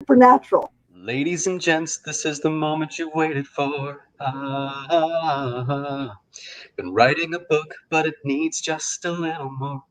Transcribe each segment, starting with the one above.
supernatural. Ladies and gents, this is the moment you waited for. Been writing a book, but it needs just a little more.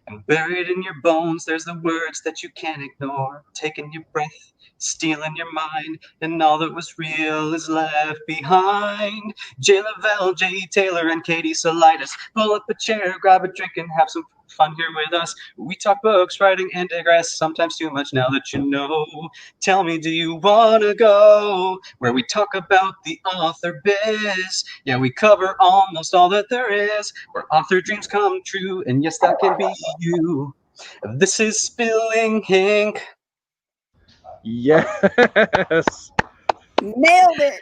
And buried in your bones, there's the words that you can't ignore. Taking your breath, stealing your mind, and all that was real is left behind. Jay Lavelle, J. Taylor, and Katie Solitis. Pull up a chair, grab a drink, and have some fun here with us. We talk books, writing, and digress, sometimes too much now that you know. Tell me, do you want to go where we talk about the author biz? Yeah, we cover almost all that there is, where author dreams come true, and yes, that can be you. This is Spilling Ink. Yes. Nailed it.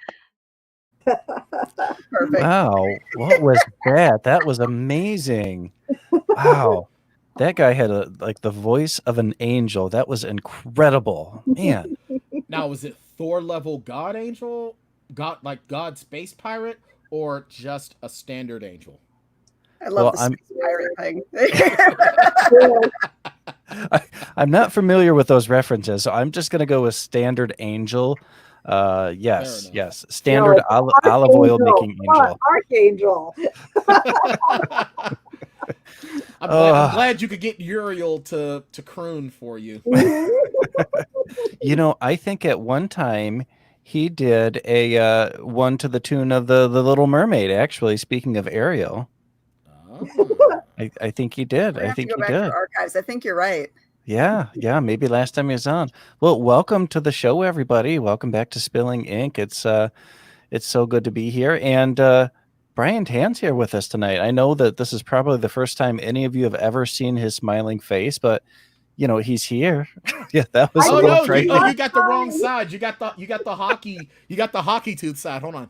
Perfect. Wow, what was that? That was amazing. Wow. That guy had the voice of an angel. That was incredible. Man. Now, was it Thor level God angel, God space pirate, or just a standard angel? I love the space pirate thing. I'm not familiar with those references, so I'm just going to go with standard angel. Yes. Standard olive oil making angel. Archangel. I'm glad you could get Uriel to croon for you. I think at one time he did a one to the tune of the Little Mermaid. Actually, speaking of Ariel, I think he did. I think he did. Archives. I think you're right. Yeah. Maybe last time he was on. Well, welcome to the show, everybody. Welcome back to Spilling Ink. It's so good to be here, and Brian Tan's here with us tonight. I know that this is probably the first time any of you have ever seen his smiling face, but he's here. Yeah, that was. You got the wrong side. You got the hockey tooth side. Hold on.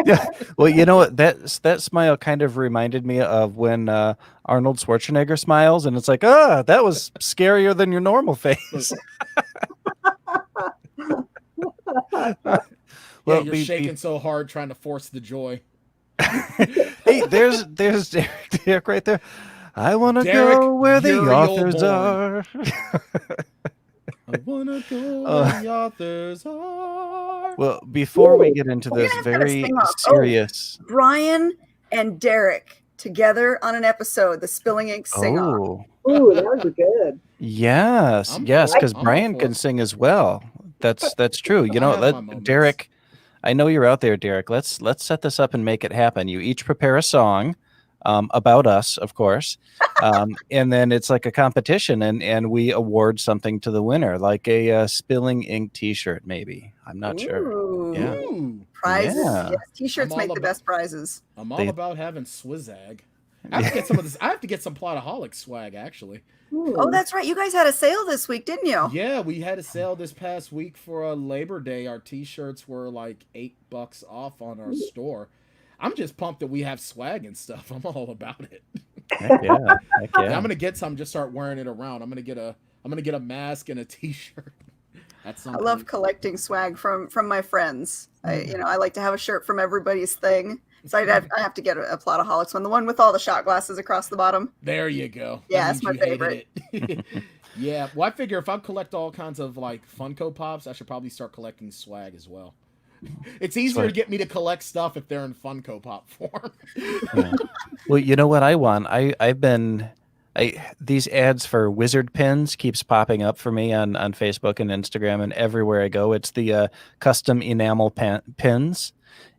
Yeah. Well, you know what? That smile kind of reminded me of when Arnold Schwarzenegger smiles, and it's like, that was scarier than your normal face. Well, you're shaking so hard trying to force the joy. Hey, there's Derek right there. I want to go where the authors are. I want to go where the authors are. Well, before we get into this very serious... Brian and Derek together on an episode, the Spilling Ink sing-off. Ooh, that would be good. Yes, because Brian can sing as well. That's true. Derek, I know you're out there, Derek. Let's set this up and make it happen. You each prepare a song about us, of course, and then it's like a competition, and we award something to the winner, like a Spilling Ink T-shirt, maybe. I'm not sure. Yeah. Prizes. Yeah. Yes, T-shirts make the best prizes. I'm all about having swizzag. I have to get some of this. I have to get some Plotaholic swag, actually. Oh, that's right. You guys had a sale this week, didn't you? Yeah, we had a sale this past week for Labor Day. Our T-shirts were like $8 off on our store. I'm just pumped that we have swag and stuff. I'm all about it. Heck yeah. I'm gonna get some. Just start wearing it around. I'm gonna get a mask and a T-shirt. I love collecting swag from my friends. I like to have a shirt from everybody's thing. So I have to get a Plotaholics one, the one with all the shot glasses across the bottom. There you go. Yeah, that's my favorite. Yeah, well, I figure if I collect all kinds of like Funko Pops, I should probably start collecting swag as well. It's easier to get me to collect stuff if they're in Funko Pop form. Yeah. Well, you know what I want? These ads for wizard pins keeps popping up for me on Facebook and Instagram and everywhere I go. It's the custom enamel pins.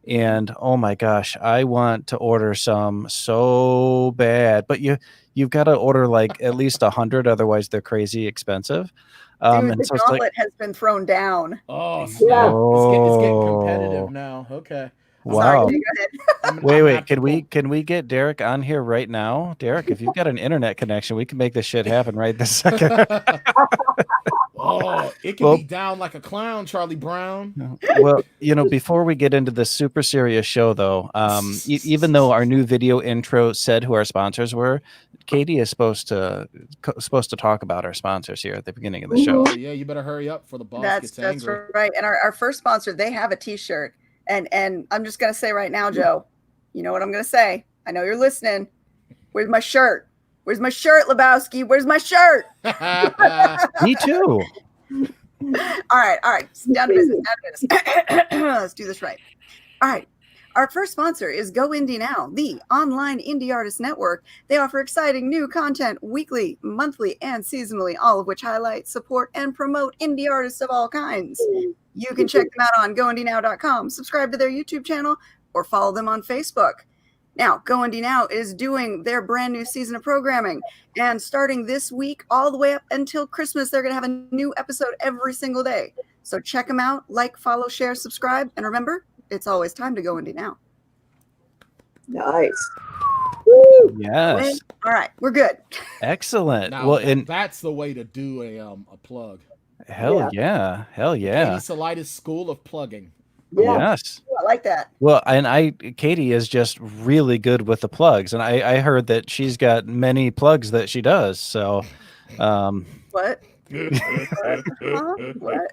And oh my gosh, I want to order some so bad, but you've got to order like at least 100, otherwise they're crazy expensive. Dude, the gauntlet has been thrown down. Oh, yeah. It's getting competitive now. Okay. Wow. Sorry, wait. Can we get Derek on here right now? Derek, if you've got an internet connection, we can make this shit happen right this second. It can be down like a clown, Charlie Brown. Well, before we get into this super serious show, though, even though our new video intro said who our sponsors were, Katie is supposed to talk about our sponsors here at the beginning of the show. Yeah, you better hurry up for the boss gets angry. That's right. And our first sponsor, they have a T-shirt. And I'm just going to say right now, Joe, you know what I'm going to say? I know you're listening. Where's my shirt? Where's my shirt, Lebowski? Where's my shirt? Me too. All right. Down to business. Let's do this right. All right. Our first sponsor is Go Indie Now, the online indie artist network. They offer exciting new content weekly, monthly, and seasonally, all of which highlight, support, and promote indie artists of all kinds. You can check them out on goindienow.com, subscribe to their YouTube channel, or follow them on Facebook. Now, Go Indie Now is doing their brand new season of programming, and starting this week all the way up until Christmas, they're going to have a new episode every single day. So check them out, like, follow, share, subscribe, and remember, it's always time to go indie now. Nice. Woo! Yes. All right, we're good. Excellent. Now, well, and that's the way to do a plug. Hell yeah. Katie Salidas School of Plugging. Yeah. Yes. Ooh, I like that. Well, and Katie is just really good with the plugs, and I heard that she's got many plugs that she does. So, What? What?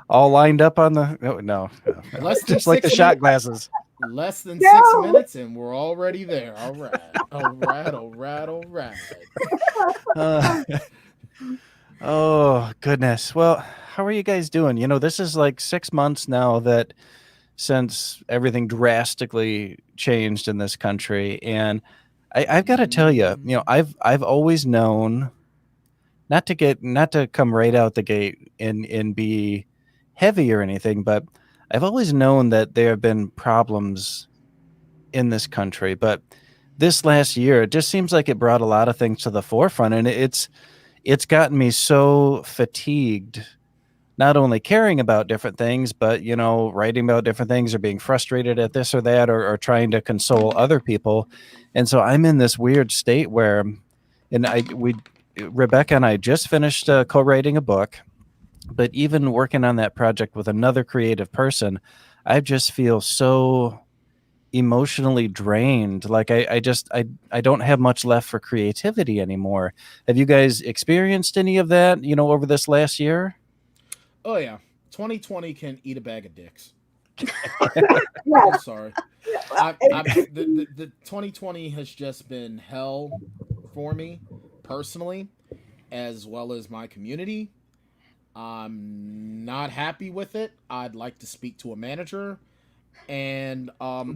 all lined up on the no. Less than Just like the 6 shot minutes. glasses. Less than 6 minutes, and we're already there. All right. Oh goodness. Well, how are you guys doing? This is like 6 months now that since everything drastically changed in this country, and I've got to tell you, I've always known not to come right out the gate and be heavy or anything, but I've always known that there have been problems in this country. But this last year, it just seems like it brought a lot of things to the forefront, and it's gotten me so fatigued, not only caring about different things, but, writing about different things or being frustrated at this or that, or trying to console other people. And so I'm in this weird state where, Rebekah and I just finished co-writing a book, but even working on that project with another creative person, I just feel so emotionally drained. Like I don't have much left for creativity anymore. Have you guys experienced any of that, over this last year? Oh yeah, 2020 can eat a bag of dicks. Yeah. I'm sorry. The 2020 has just been hell for me personally, as well as my community. I'm not happy with it. I'd like to speak to a manager, and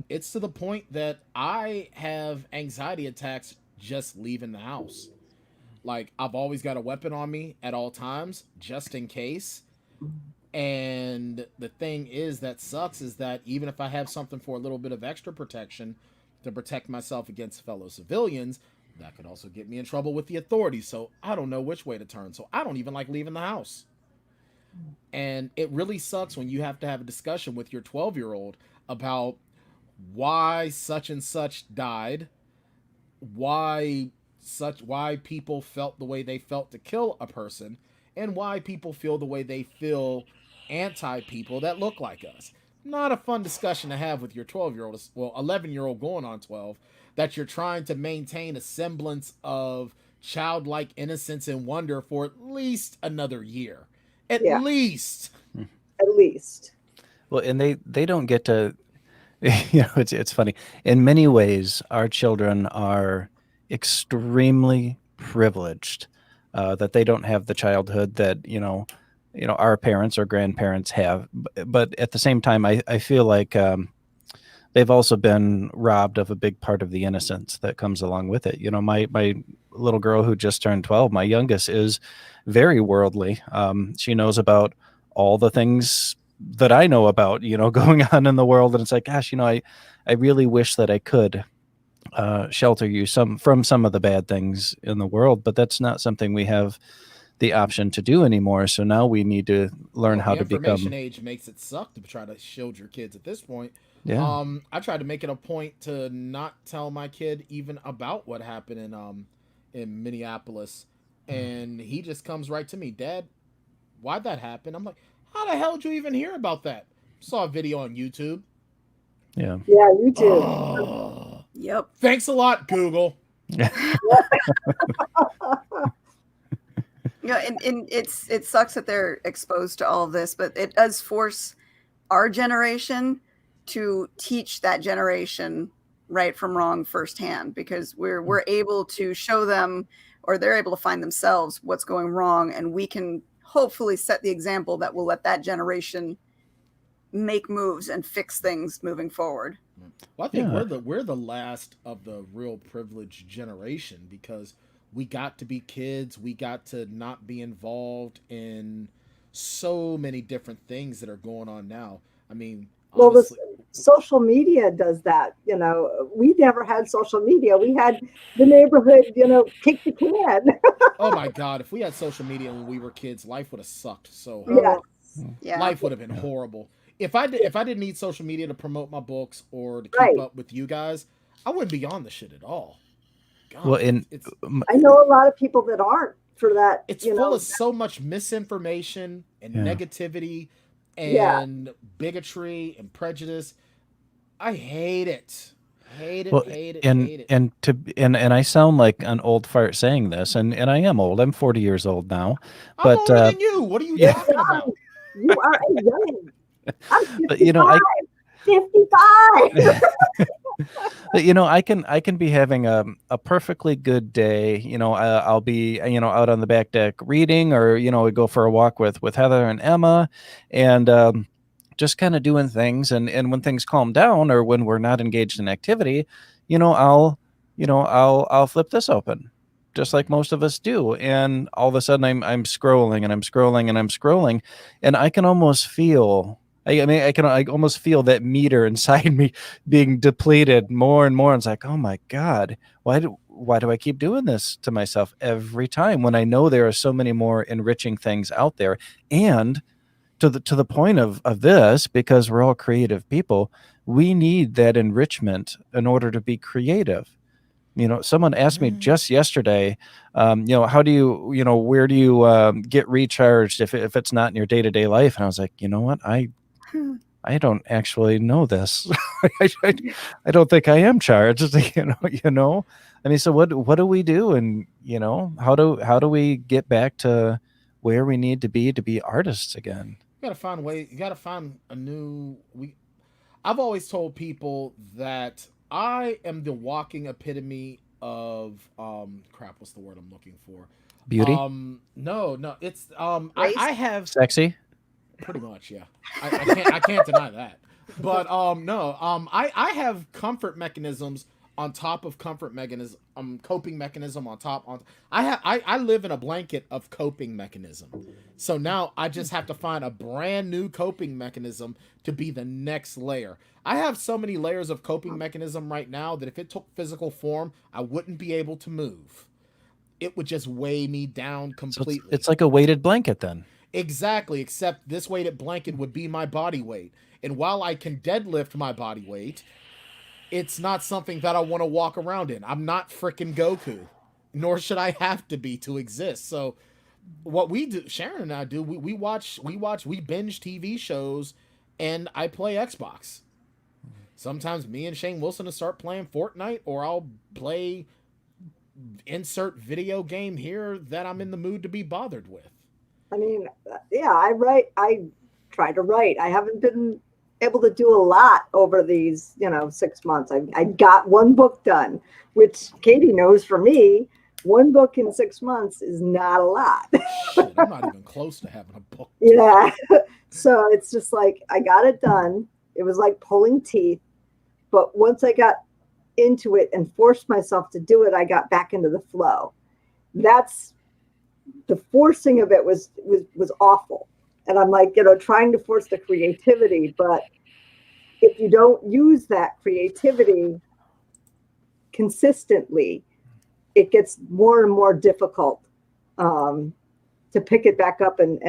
it's to the point that I have anxiety attacks just leaving the house. Like, I've always got a weapon on me at all times, just in case. And the thing that sucks is that even if I have something for a little bit of extra protection to protect myself against fellow civilians, that could also get me in trouble with the authorities. So I don't know which way to turn. So I don't even like leaving the house. And it really sucks when you have to have a discussion with your 12-year-old about why such and such died, why people felt the way they felt to kill a person, and why people feel the way they feel anti-people that look like us. Not a fun discussion to have with your 12-year-old, well, 11-year-old going on 12, that you're trying to maintain a semblance of childlike innocence and wonder for at least another year. At least. Well, and they don't get to, it's funny. In many ways, our children are extremely privileged that they don't have the childhood that, our parents or grandparents have. But at the same time, I feel like they've also been robbed of a big part of the innocence that comes along with it. My little girl who just turned 12, my youngest, is very worldly. She knows about all the things that I know about, going on in the world. And it's like, gosh, I really wish that I could shelter you from some of the bad things in the world, but that's not something we have the option to do anymore. So now we need to learn how to become. Information age makes it suck to try to shield your kids at this point. Yeah. I tried to make it a point to not tell my kid even about what happened in Minneapolis, and he just comes right to me, Dad, why'd that happen? I'm like, how the hell did you even hear about that? Saw a video on YouTube. Yeah. Yeah, YouTube. Oh. Yep. Thanks a lot, Google. And it sucks that they're exposed to all of this, but it does force our generation to teach that generation right from wrong firsthand, because we're able to show them, or they're able to find themselves what's going wrong, and we can hopefully set the example that will let that generation make moves and fix things moving forward. Well, I think we're the last of the real privileged generation, because we got to be kids. We got to not be involved in so many different things that are going on now. I mean, well, the social media does that. You know, we never had social media. We had the neighborhood, you know, kick the can. Oh my God. If we had social media when we were kids, life would have sucked so hard. Yeah. Life would have been horrible. If I didn't need social media to promote my books or to keep up with you guys, I wouldn't be on the shit at all. God, well, I know a lot of people that aren't for that. It's full of so much misinformation and negativity and bigotry and prejudice. I hate it. Hate it. And I sound like an old fart saying this, and I am old. I'm 40 years old now. I'm older than you. What are you talking about? You are a young. I'm 55. But you know, 55. But you know, I can be having a perfectly good day. You know, I'll be out on the back deck reading, or we go for a walk with Heather and Emma, and just kind of doing things. And when things calm down, or when we're not engaged in activity, I'll flip this open, just like most of us do. And all of a sudden, I'm scrolling and I'm scrolling and I'm scrolling, and I can almost feel. I almost feel that meter inside me being depleted more and more. It's like, oh my God, why do I keep doing this to myself every time, when I know there are so many more enriching things out there? And to the point of this, because we're all creative people, we need that enrichment in order to be creative. Someone asked me just yesterday, how do you, where do you get recharged if it's not in your day-to-day life? And I was like, you know what? I don't actually know this. I don't think I am charged. I mean, so what do we do? And how do we get back to where we need to be artists again? You gotta find a way. You gotta find a new. I've always told people that I am the walking epitome of crap. What's the word I'm looking for? Beauty? No. It's I have sexy. Pretty much, yeah. I can't deny that. But no. I have comfort mechanisms on top of comfort mechanism. Coping mechanism on top. I live in a blanket of coping mechanism. So now I just have to find a brand new coping mechanism to be the next layer. I have so many layers of coping mechanism right now that if it took physical form, I wouldn't be able to move. It would just weigh me down completely. So it's like a weighted blanket then. Exactly, except this weighted blanket would be my body weight. And while I can deadlift my body weight, it's not something that I want to walk around in. I'm not frickin' Goku, nor should I have to be to exist. So what we do, Sharon and I do, we binge TV shows, and I play Xbox. Sometimes me and Shane Wilson will start playing Fortnite, or I'll play insert video game here that I'm in the mood to be bothered with. I mean, yeah, I write. I try to write. I haven't been able to do a lot over these, 6 months. I got one book done, which Katie knows for me, one book in 6 months is not a lot. Shit, I'm not even close to having a book done. Yeah. So it's just like, I got it done. It was like pulling teeth. But once I got into it and forced myself to do it, I got back into the flow. That's the forcing of it was awful. And I'm like, trying to force the creativity, but if you don't use that creativity consistently, it gets more and more difficult to pick it back up and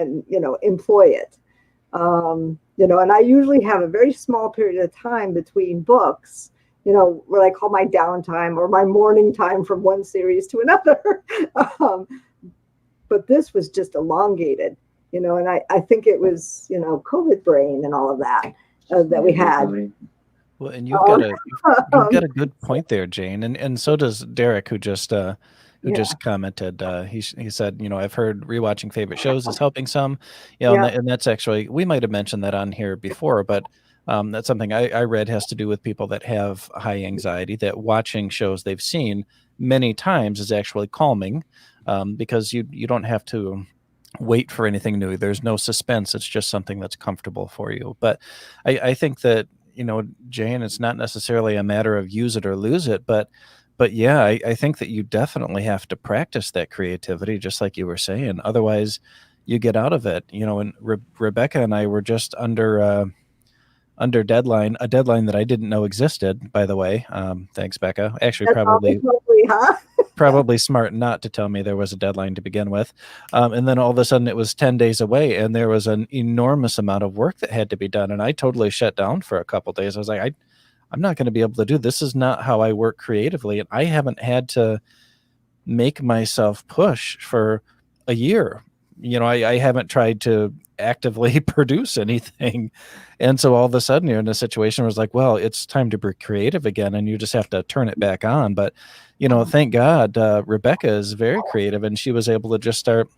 employ it. And I usually have a very small period of time between books, what I call my downtime or my morning time from one series to another. But this was just elongated, and I think it was, COVID brain and all of that that we had. Well, and you've got a good point there, Jane, and so does Derek, who just commented. He said, I've heard rewatching favorite shows is helping some, and that's actually, we might have mentioned that on here before, but That's something I read has to do with people that have high anxiety, that watching shows they've seen many times is actually calming, because you don't have to wait for anything new. There's no suspense. It's just something that's comfortable for you. But I think that, Jane, it's not necessarily a matter of use it or lose it, but yeah, I think that you definitely have to practice that creativity, just like you were saying. Otherwise, you get out of it. And Rebecca and I were just under deadline, a deadline that I didn't know existed, by the way. Thanks, Becca. Actually, That's probably lovely, huh? probably smart not to tell me there was a deadline to begin with. And then all of a sudden it was 10 days away, and there was an enormous amount of work that had to be done. And I totally shut down for a couple of days. I was like, I'm not going to be able to do this. Is not how I work creatively. And I haven't had to make myself push for a year. I haven't tried to actively produce anything. And so all of a sudden you're in a situation where it's like, well, it's time to be creative again, and you just have to turn it back on. But, thank God, Rebecca is very creative, and she was able to just start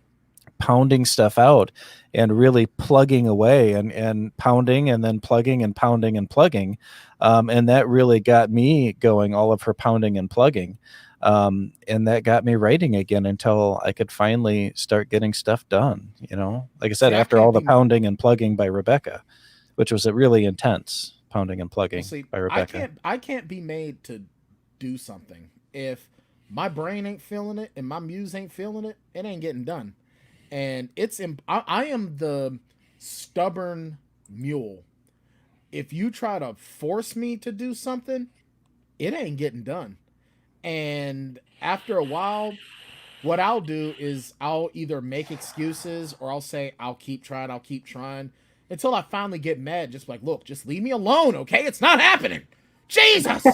pounding stuff out and really plugging away and pounding and then plugging and pounding and plugging. And that really got me going, all of her pounding and plugging. And that got me writing again until I could finally start getting stuff done. Like I said, after all the pounding and plugging by Rebecca, which was a really intense pounding and plugging by Rebecca. I can't be made to do something. If my brain ain't feeling it and my muse ain't feeling it, it ain't getting done. And I am the stubborn mule. If you try to force me to do something, it ain't getting done. And after a while, what I'll do is I'll either make excuses or I'll say, I'll keep trying until I finally get mad. Just like, look, just leave me alone, okay? It's not happening. Jesus!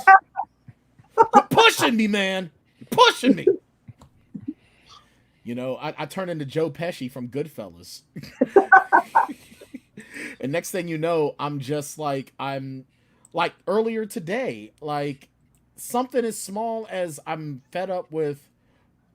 You're pushing me, man. You're pushing me. I turn into Joe Pesci from Goodfellas. And next thing you know, I'm like earlier today, like something as small as I'm fed up with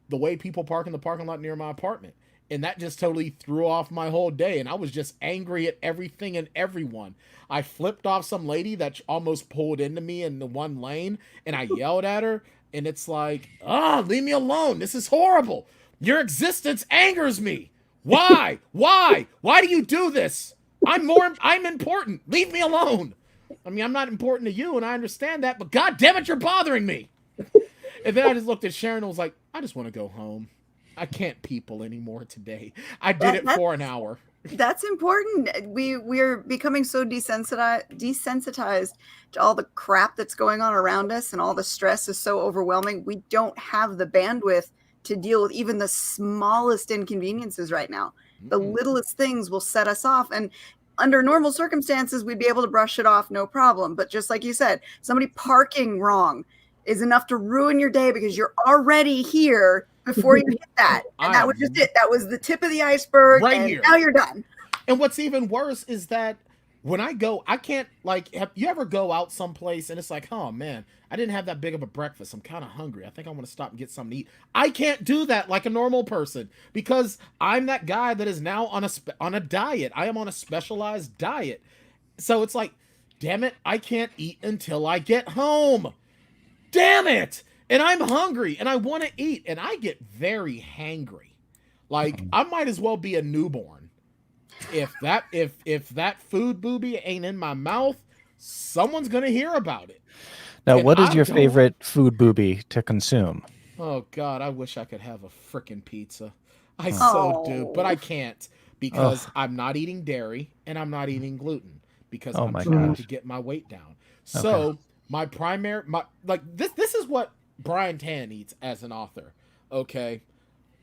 the way people park in the parking lot near my apartment. And that just totally threw off my whole day. And I was just angry at everything and everyone. I flipped off some lady that almost pulled into me in the one lane, and I yelled at her. And it's like, leave me alone. This is horrible. Your existence angers me. Why? Why do you do this? I'm important. Leave me alone. I mean, I'm not important to you, and I understand that, but God damn it, you're bothering me. And then I just looked at Sharon and was like, I just want to go home. I can't people anymore today. I did it for an hour. That's important. We're becoming so desensitized to all the crap that's going on around us, and all the stress is so overwhelming. We don't have the bandwidth to deal with even the smallest inconveniences right now. The littlest things will set us off. And under normal circumstances, we'd be able to brush it off, no problem. But just like you said, somebody parking wrong is enough to ruin your day because you're already here before you hit that. And that was just it. That was the tip of the iceberg. Right and here. Now you're done. And what's even worse is that when I go, I can't, like, have you ever go out someplace and it's like, oh man, I didn't have that big of a breakfast. I'm kind of hungry. I think I want to stop and get something to eat. I can't do that like a normal person because I'm that guy that is now on a diet. I am on a specialized diet. So it's like, damn it, I can't eat until I get home. Damn it. And I'm hungry and I want to eat, and I get very hangry. Like, I might as well be a newborn. If that food booby ain't in my mouth, someone's gonna hear about it. Now, what is your favorite food booby to consume? Oh God, I wish I could have a frickin' pizza. I so do, but I can't because I'm not eating dairy and I'm not eating gluten because I'm trying to get my weight down. So my primary, this is what Brian Tan eats as an author. Okay,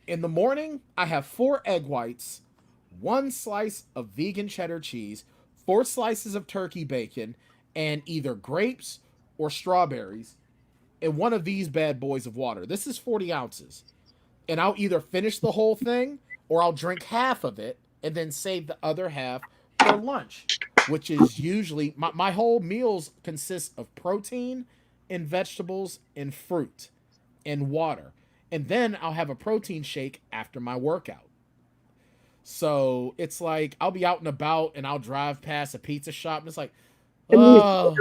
in the morning I have 4 egg whites, 1 slice of vegan cheddar cheese, 4 slices of turkey bacon, and either grapes or strawberries, and 1 of these bad boys of water. This is 40 ounces. And I'll either finish the whole thing or I'll drink half of it and then save the other half for lunch, which is usually my whole meals consist of protein and vegetables and fruit and water. And then I'll have a protein shake after my workout. So it's like I'll be out and about and I'll drive past a pizza shop and it's like, Oh,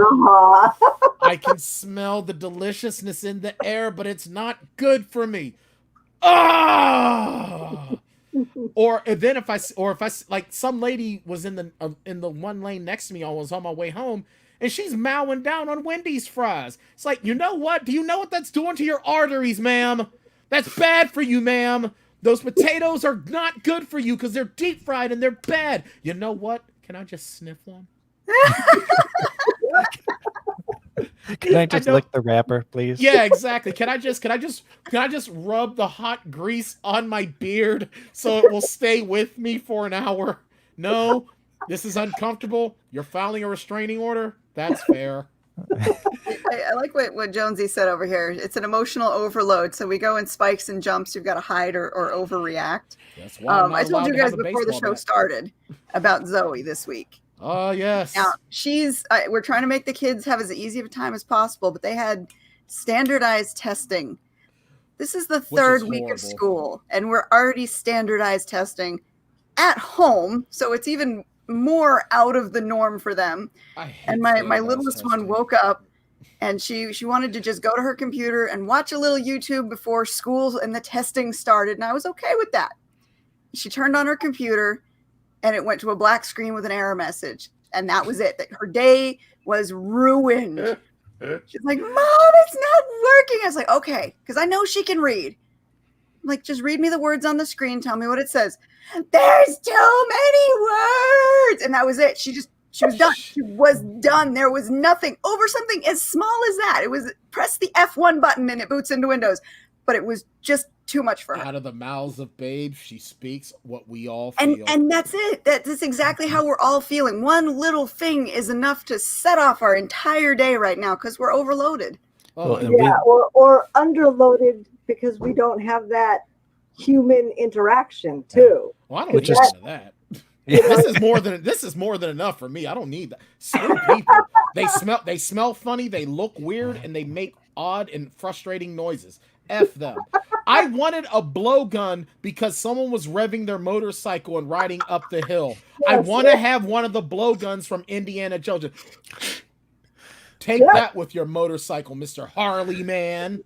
I can smell the deliciousness in the air, but it's not good for me. Ah! Or then if I like some lady was in the one lane next to me, I was on my way home, and she's mowing down on Wendy's fries. It's like, you know what? Do you know what that's doing to your arteries, ma'am? That's bad for you, ma'am. Those potatoes are not good for you because they're deep fried and they're bad. You know what? Can I just sniff one? Can I just lick the wrapper, please? Yeah, exactly. Can I just rub the hot grease on my beard so it will stay with me for an hour? No, this is uncomfortable. You're filing a restraining order? That's fair. I like what Jonesy said over here. It's an emotional overload. So we go in spikes and jumps. You've got to hide or overreact. That's why I told you guys before the show started about Zoe this week. Oh, yes. Now, we're trying to make the kids have as easy of a time as possible, but they had standardized testing. This is the third week of school, and we're already standardized testing at home, so it's even more out of the norm for them. And my littlest one woke up, and she wanted to just go to her computer and watch a little YouTube before school and the testing started, and I was okay with that. She turned on her computer, and it went to a black screen with an error message. And that was it. Her day was ruined. She's like, Mom, it's not working. I was like, okay, because I know she can read. I'm like, just read me the words on the screen. Tell me what it says. There's too many words. And that was it. She was done. She was done. There was nothing over something as small as that. It was press the F1 button and it boots into Windows. But it was just too much for her. Out of the mouths of babes, she speaks what we all feel. And that's it. That's exactly how we're all feeling. One little thing is enough to set off our entire day right now because we're overloaded. Oh, yeah, or underloaded because we don't have that human interaction too. Well, I don't need none of that. This is more than enough for me. I don't need that. Some people, they smell funny, they look weird, and they make odd and frustrating noises. F them. I wanted a blowgun because someone was revving their motorcycle and riding up the hill. I want to have one of the blowguns from Indiana Jones. Take that with your motorcycle, Mr. Harley man.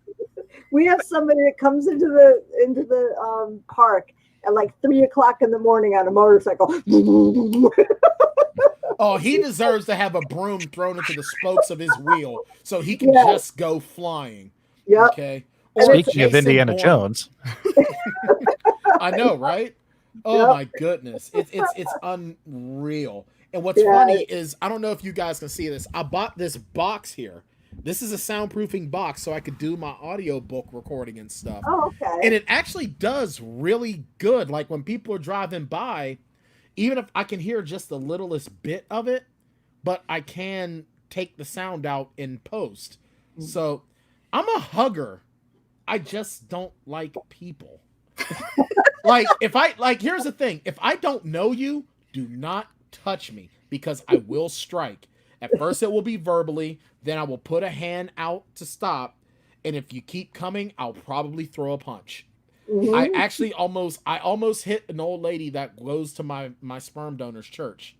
We have somebody that comes into the park at like 3:00 in the morning on a motorcycle. Oh, he deserves to have a broom thrown into the spokes of his wheel so he can just go flying. Yep. Okay. Speaking of Indiana Jones. I know, right? Oh my goodness. It's unreal. And what's funny is, I don't know if you guys can see this. I bought this box here. This is a soundproofing box so I could do my audiobook recording and stuff. Oh, okay. And it actually does really good. Like when people are driving by, even if I can hear just the littlest bit of it, but I can take the sound out in post. So I'm a hugger. I just don't like people. Here's the thing. If I don't know you, do not touch me because I will strike. At first it will be verbally, then I will put a hand out to stop. And if you keep coming, I'll probably throw a punch. Mm-hmm. I almost hit an old lady that goes to my sperm donor's church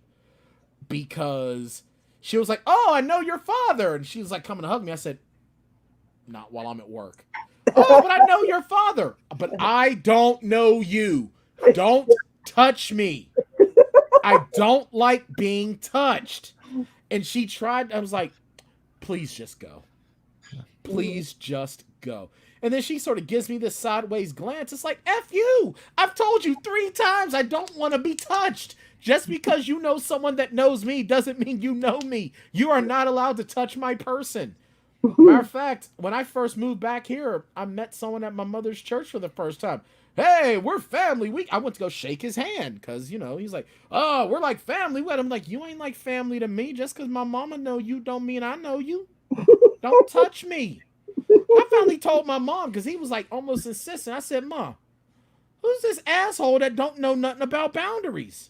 because she was like, "Oh, I know your father." And she was like coming to hug me. I said, "Not while I'm at work." "Oh, but I know your father." "But I don't know you. Don't touch me. I don't like being touched." And she tried. I was like, "Please just go. Please just go." And then she sort of gives me this sideways glance. It's like, F you. I've told you 3 times I don't want to be touched. Just because you know someone that knows me doesn't mean you know me. You are not allowed to touch my person. Matter of fact, when I first moved back here, I met someone at my mother's church for the first time. "Hey, we're family." I went to go shake his hand because, he's like, "Oh, we're like family." I'm like, "You ain't like family to me. Just because my mama know you don't mean I know you. Don't touch me." I finally told my mom because he was like almost insistent. I said, "Mom, who's this asshole that don't know nothing about boundaries?"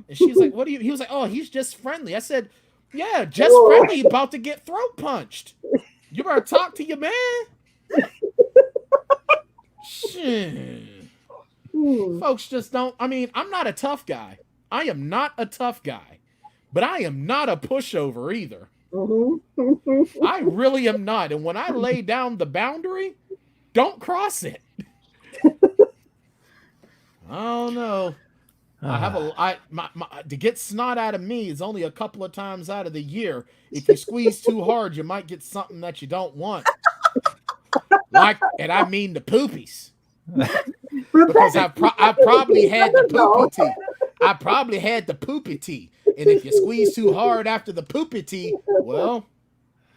And she's like, "What do you?" He was like, "Oh, he's just friendly." I said, "Yeah, just friendly, about to get throat punched. You better talk to your man." Shit. Folks just don't. I mean, I'm not a tough guy. I am not a tough guy. but I am not a pushover either. Mm-hmm. I really am not. And when I lay down the boundary, don't cross it. I don't know. To get snot out of me is only a couple of times out of the year. If you squeeze too hard, you might get something that you don't want. And I mean the poopies. Because I probably had the poopy tea. I probably had the poopy tea. And if you squeeze too hard after the poopy tea, well,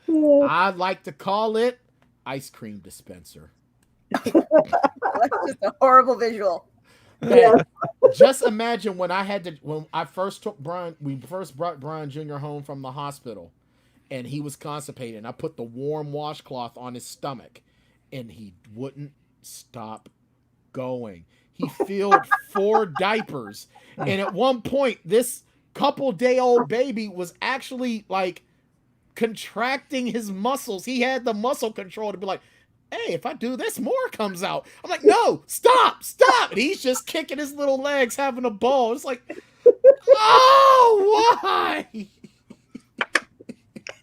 I like to call it ice cream dispenser. That's just a horrible visual. Man, just imagine when I first took Brian, we first brought Brian Jr. home from the hospital, and he was constipated, and I put the warm washcloth on his stomach, and he wouldn't stop going. He filled 4 diapers, and at one point, this couple-day-old baby was actually like contracting his muscles. He had the muscle control to be like, hey, if I do this, more comes out. I'm like, no, stop. And he's just kicking his little legs, having a ball. It's like, oh, why?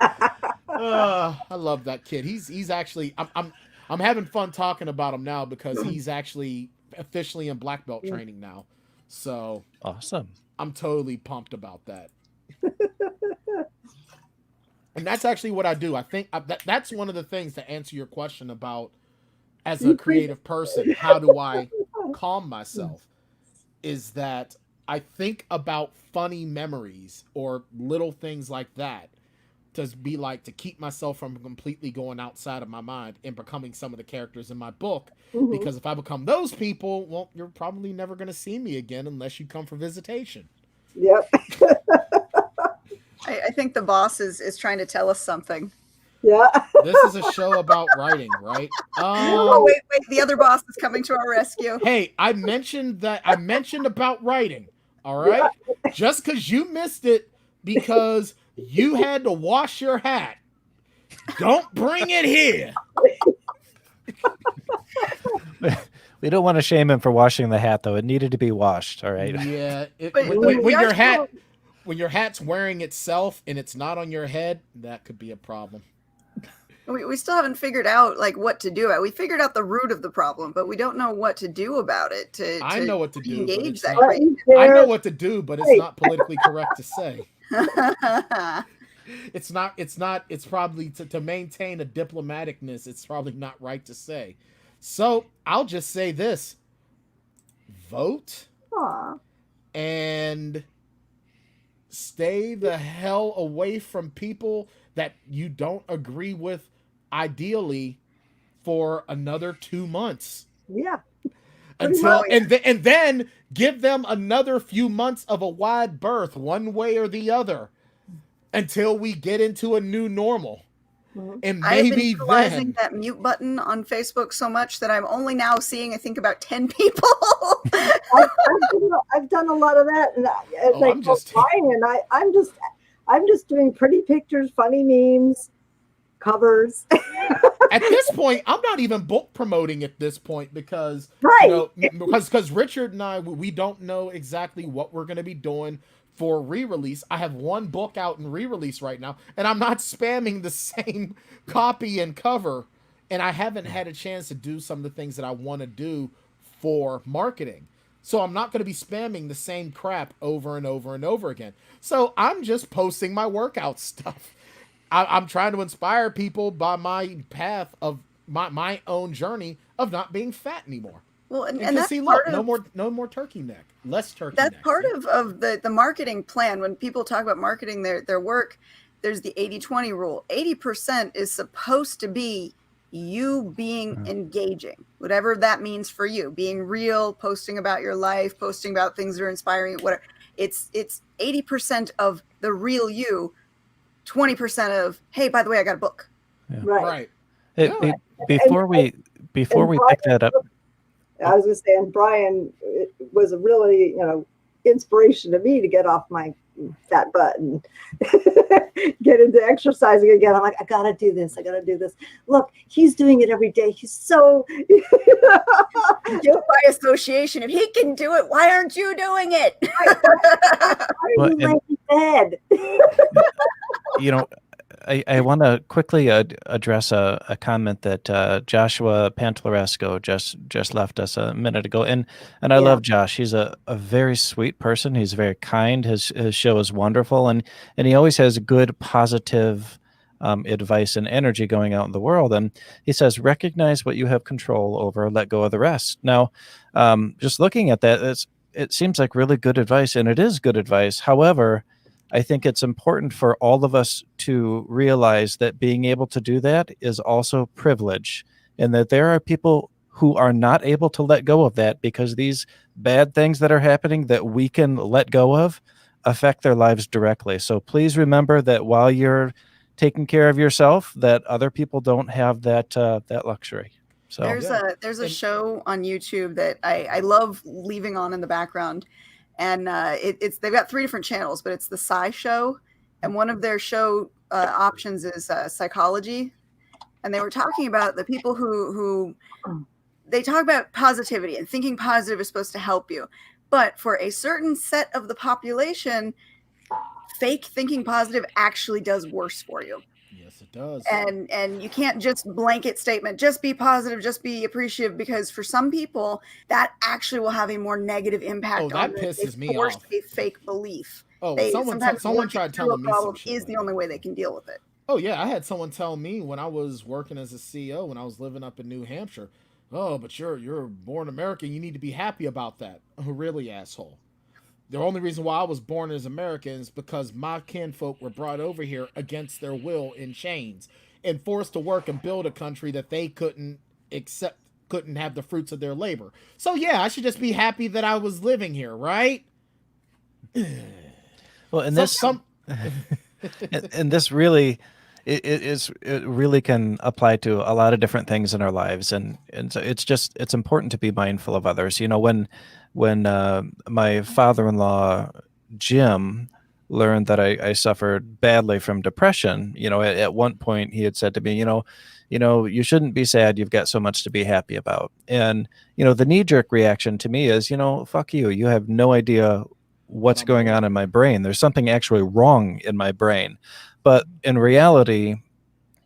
I love that kid. He's actually, I'm having fun talking about him now because he's actually officially in black belt training now. So awesome. I'm totally pumped about that. And that's actually what I do. I think that's one of the things to answer your question about as a creative person, how do I calm myself, is that I think about funny memories or little things like that to keep myself from completely going outside of my mind and becoming some of the characters in my book. Mm-hmm. Because if I become those people, well, you're probably never going to see me again unless you come for visitation. Yep. I think the boss is trying to tell us something. Yeah. This is a show about writing, right? Oh, wait. The other boss is coming to our rescue. Hey, I mentioned about writing, all right? Yeah. Just because you missed it because you had to wash your hat. Don't bring it here. We don't want to shame him for washing the hat, though. It needed to be washed, all right? Yeah. When your hat's wearing itself and it's not on your head, that could be a problem. We still haven't figured out like what to do. We figured out the root of the problem, but we don't know what to do about it. I know what to do. Engage that. I know what to do, but it's not politically correct to say. It's probably to maintain a diplomaticness. It's probably not right to say. So I'll just say this: vote. Aww. And stay the hell away from people that you don't agree with, ideally, for another 2 months. Yeah. And then give them another few months of a wide berth, one way or the other, until we get into a new normal. Mm-hmm. And maybe I've been utilizing that mute button on Facebook so much that I'm only now seeing, I think, about 10 people. I've done a lot of that, and I'm just doing pretty pictures, funny memes, covers. At this point, I'm not even book promoting at this point because because Richard and I, we don't know exactly what we're going to be doing for re-release. I have one book out in re-release right now, and I'm not spamming the same copy and cover, and I haven't had a chance to do some of the things that I want to do for marketing. So I'm not going to be spamming the same crap over and over and over again. So I'm just posting my workout stuff. I'm trying to inspire people by my path of my own journey of not being fat anymore. Well, and that's part of, no more turkey neck, less turkey neck. That's part of the marketing plan. When people talk about marketing their work, there's the 80-20 rule. 80% is supposed to be you being engaging, whatever that means for you, being real, posting about your life, posting about things that are inspiring, whatever. It's 80% of the real you, 20% of, hey, by the way, I got a book. Yeah. Right. Before we pick that up, I was going to say, and Brian was a really, inspiration to me to get off my fat butt and get into exercising again. I'm like, I got to do this. Look, he's doing it every day. He's so guilt by association. If he can do it, why aren't you doing it? bed. You know, I want to quickly address a comment that Joshua Pantlaresco just left us a minute ago, and I love Josh. He's a very sweet person. He's very kind. His show is wonderful, and he always has good, positive advice and energy going out in the world. And he says, recognize what you have control over, let go of the rest. Now, just looking at that, it seems like really good advice, and it is good advice. However, I think it's important for all of us to realize that being able to do that is also privilege, and that there are people who are not able to let go of that because these bad things that are happening that we can let go of affect their lives directly. So please remember that while you're taking care of yourself, that other people don't have that luxury. So there's a show on YouTube that I love leaving on in the background. And they've got 3 different channels, but it's the Sci Show, and one of their show options is psychology. And they were talking about the people who they talk about positivity and thinking positive is supposed to help you, but for a certain set of the population, fake thinking positive actually does worse for you. Yes, it does. And you can't just blanket statement, just be positive, just be appreciative, because for some people that actually will have a more negative impact. That pisses me off. A fake belief. Someone tried telling me some shit is the only way they can deal with it. Oh yeah, I had someone tell me when I was working as a CEO when I was living up in New Hampshire, oh, but you're born American, you need to be happy about that. Oh, really, asshole? The only reason why I was born as American is because my kinfolk were brought over here against their will in chains and forced to work and build a country that they couldn't have the fruits of their labor. So yeah, I should just be happy that I was living here, right? Well, and this and this really it really can apply to a lot of different things in our lives, and so it's important to be mindful of others. You know, when my father-in-law Jim learned that I suffered badly from depression, you know, at one point he had said to me, you know, you shouldn't be sad. You've got so much to be happy about. And, you know, the knee-jerk reaction to me is, you know, fuck you. You have no idea what's going on in my brain. There's something actually wrong in my brain. But in reality,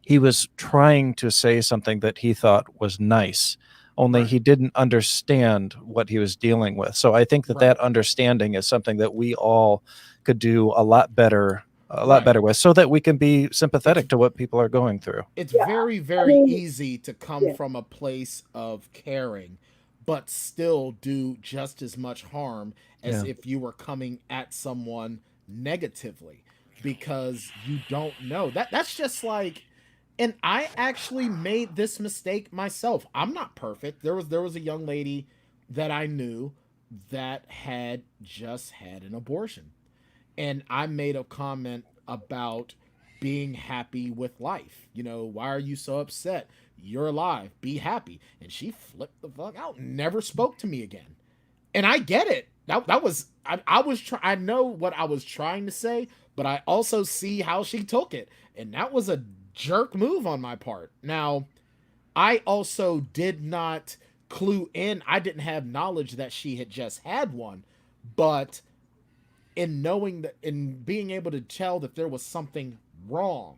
he was trying to say something that he thought was nice, only he didn't understand what he was dealing with. So I think that understanding is something that we all could do a lot better with, so that we can be sympathetic to what people are going through. It's very, very easy to come from a place of caring, but still do just as much harm as if you were coming at someone negatively, because you don't know. That's just like, and I actually made this mistake myself. I'm not perfect. There was a young lady that I knew that had just had an abortion. And I made a comment about being happy with life. You know, why are you so upset? You're alive. Be happy. And she flipped the fuck out, never spoke to me again. And I get it. I know what I was trying to say, but I also see how she took it. And that was a jerk move on my part. Now, I also did not clue in. I didn't have knowledge that she had just had one, but in knowing that, in being able to tell that there was something wrong,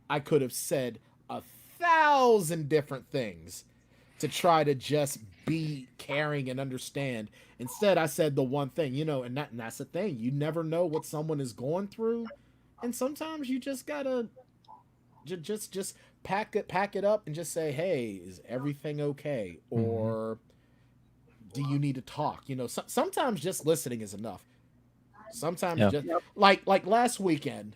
I could have said 1,000 different things to try to just be caring and understand. Instead, I said the one thing, you know, and that's the thing. You never know what someone is going through, and sometimes you just gotta just pack it up and just say, hey, is everything okay? Or do you need to talk? You know, sometimes just listening is enough. Sometimes just like last weekend,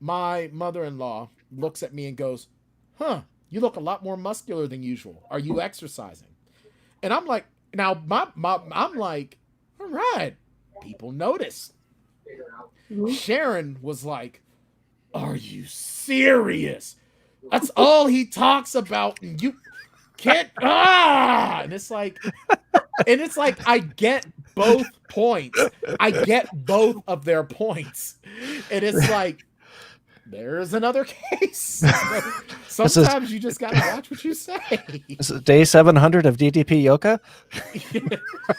my mother-in-law looks at me and goes, huh, you look a lot more muscular than usual. Are you exercising? And I'm like, now I'm like, all right, people notice. Sharon was like, are you serious? That's all he talks about, and you can't. And it's like, I get both points. I get both of their points, and it's like, there's another case. Sometimes you just gotta watch what you say. Is it day 700 of DDP Yoga?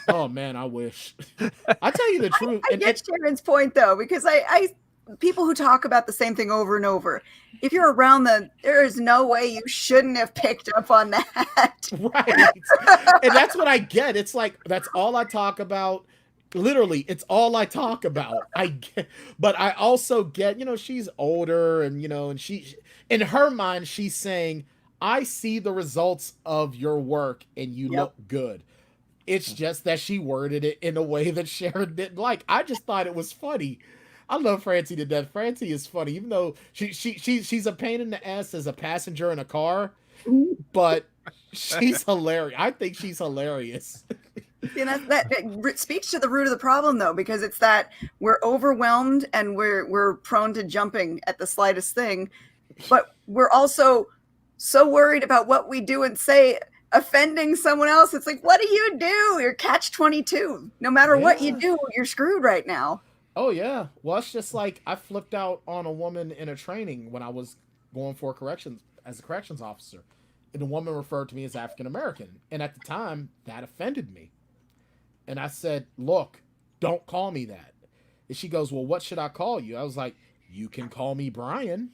Oh man, I wish. I tell you the truth. I get Sharon's point though, because I people who talk about the same thing over and over, if you're around them, there is no way you shouldn't have picked up on that. Right. And that's what I get. It's like, that's all I talk about. Literally, it's all I talk about. But I also get, she's older and, and she, in her mind, she's saying, I see the results of your work and you look good. It's just that she worded it in a way that Sharon didn't like. I just thought it was funny. I love Francie to death. Francie is funny, even though she's a pain in the ass as a passenger in a car, but she's hilarious. I think she's hilarious. See, that speaks to the root of the problem, though, because it's that we're overwhelmed and we're prone to jumping at the slightest thing, but we're also so worried about what we do and say offending someone else. It's like, what do? You're catch-22. No matter what you do, you're screwed right now. Oh yeah. Well, it's just like I flipped out on a woman in a training when I was going for corrections as a corrections officer, and the woman referred to me as African American, and at the time that offended me. And I said, look, don't call me that. And she goes, well, what should I call you? I was like, you can call me Brian.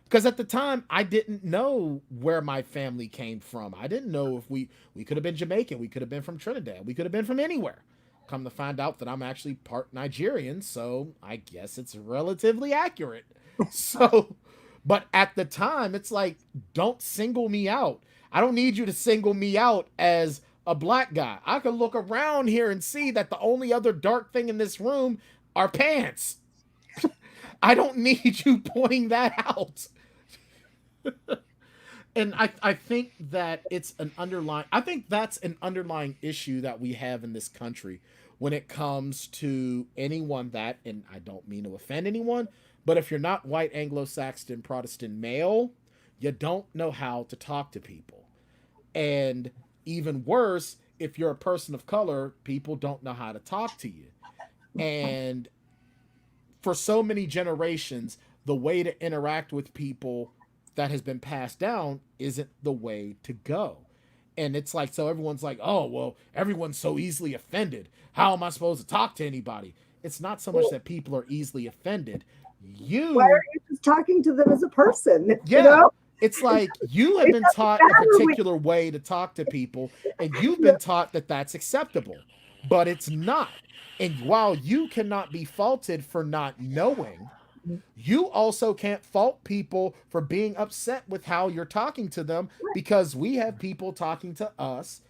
Because at the time, I didn't know where my family came from. I didn't know if we could have been Jamaican. We could have been from Trinidad. We could have been from anywhere. Come to find out that I'm actually part Nigerian. So I guess it's relatively accurate. But at the time, it's like, don't single me out. I don't need you to single me out as a black guy. I could look around here and see that the only other dark thing in this room are pants. I don't need you pointing that out. And I think that it's I think that's an underlying issue that we have in this country when it comes to anyone that, and I don't mean to offend anyone, but if you're not white, Anglo-Saxon, Protestant male, you don't know how to talk to people. And even worse, if you're a person of color, people don't know how to talk to you. And for so many generations, the way to interact with people that has been passed down isn't the way to go. And it's like, so everyone's like, oh, well, everyone's so easily offended. How am I supposed to talk to anybody? It's not so much that people are easily offended. Why are you just talking to them as a person? Yeah. It's like you have been taught a particular way to talk to people, and you've been taught that that's acceptable, but it's not. And while you cannot be faulted for not knowing, you also can't fault people for being upset with how you're talking to them, because we have people talking to us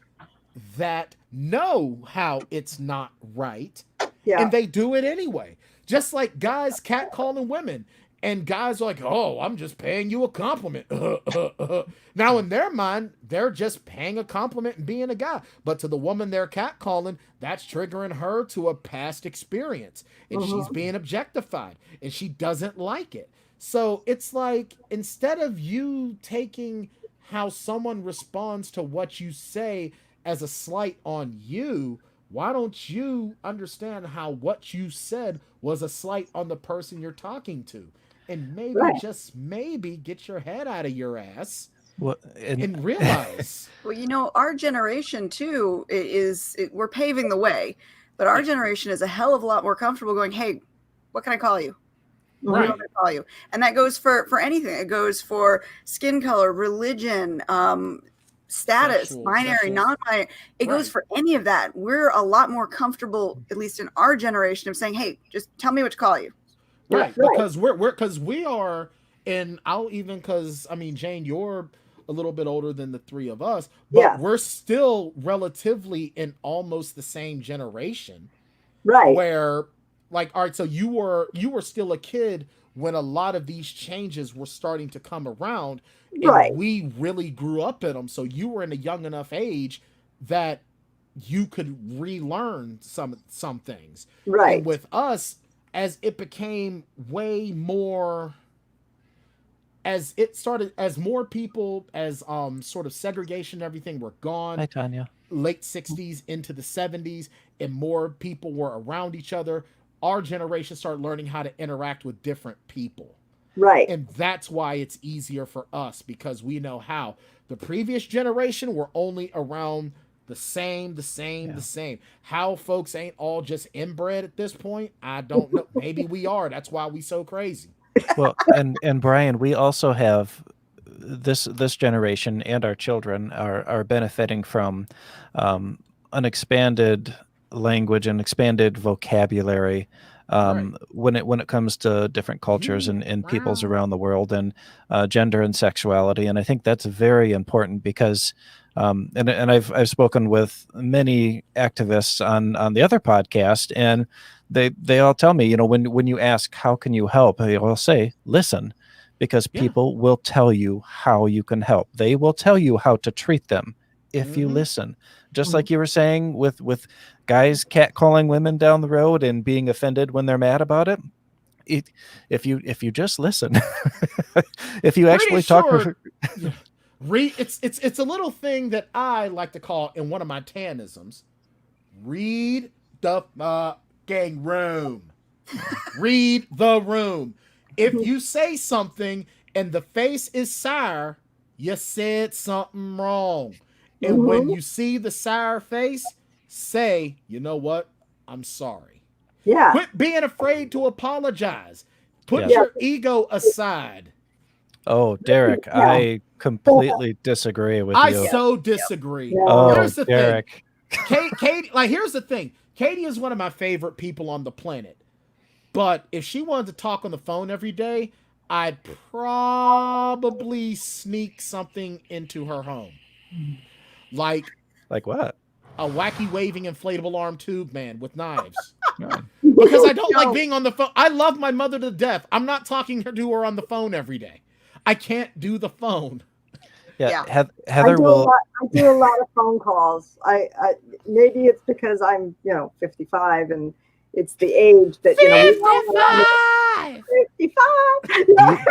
that know how it's not right, and they do it anyway. Just like guys catcalling women. And guys are like, oh, I'm just paying you a compliment. Now, in their mind, they're just paying a compliment and being a guy. But to the woman they're catcalling, that's triggering her to a past experience. And she's being objectified. And she doesn't like it. So it's like, instead of you taking how someone responds to what you say as a slight on you, why don't you understand how what you said was a slight on the person you're talking to? And maybe, just maybe, get your head out of your ass and realize. Well, our generation, too, we're paving the way. But our generation is a hell of a lot more comfortable going, hey, what can I call you? Right. What can I call you? And that goes for anything. It goes for skin color, religion, status, binary, non-binary. It goes for any of that. We're a lot more comfortable, at least in our generation, of saying, hey, just tell me what to call you. Right, because we are, and Jane, you're a little bit older than the three of us, but we're still relatively in almost the same generation, right? Where, like, all right, so you were still a kid when a lot of these changes were starting to come around, and we really grew up in them. So you were in a young enough age that you could relearn some things, right? And with us, as it became way more, as more people, as sort of segregation and everything were gone. Hi, Tanya. Late 60s into the 70s, and more people were around each other, our generation started learning how to interact with different people. Right. And that's why it's easier for us, because we know how. The previous generation were only around the same. How folks ain't all just inbred at this point, I don't know. Maybe we are. That's why we so crazy. Well, and Brian, we also have this generation, and our children are benefiting from an expanded language and expanded vocabulary when it comes to different cultures and peoples around the world, and gender and sexuality. And I think that's very important because and I've spoken with many activists on the other podcast, and they all tell me, when you ask how can you help, they'll say listen, because people will tell you how you can help. They will tell you how to treat them if you listen. Just like you were saying with guys catcalling women down the road and being offended when they're mad about it. If you just listen, if you actually talk. It's a little thing that I like to call, in one of my tanisms, read the fucking room. Read the room. If you say something and the face is sour, you said something wrong. And when you see the sour face, say, you know what? I'm sorry. Yeah. Quit being afraid to apologize. Put your ego aside. Oh, Derek, I completely disagree with you. I so disagree. Oh, here's the Derek. thing. Katie, here's the thing. Katie is one of my favorite people on the planet. But if she wanted to talk on the phone every day, I'd probably sneak something into her home. Like what? A wacky waving inflatable arm tube man with knives. Because I don't like being on the phone. I love my mother to death. I'm not talking to her on the phone every day. I can't do the phone. Yeah. Heather I do a lot of phone calls. I maybe it's because I'm 55 and it's the age that 55.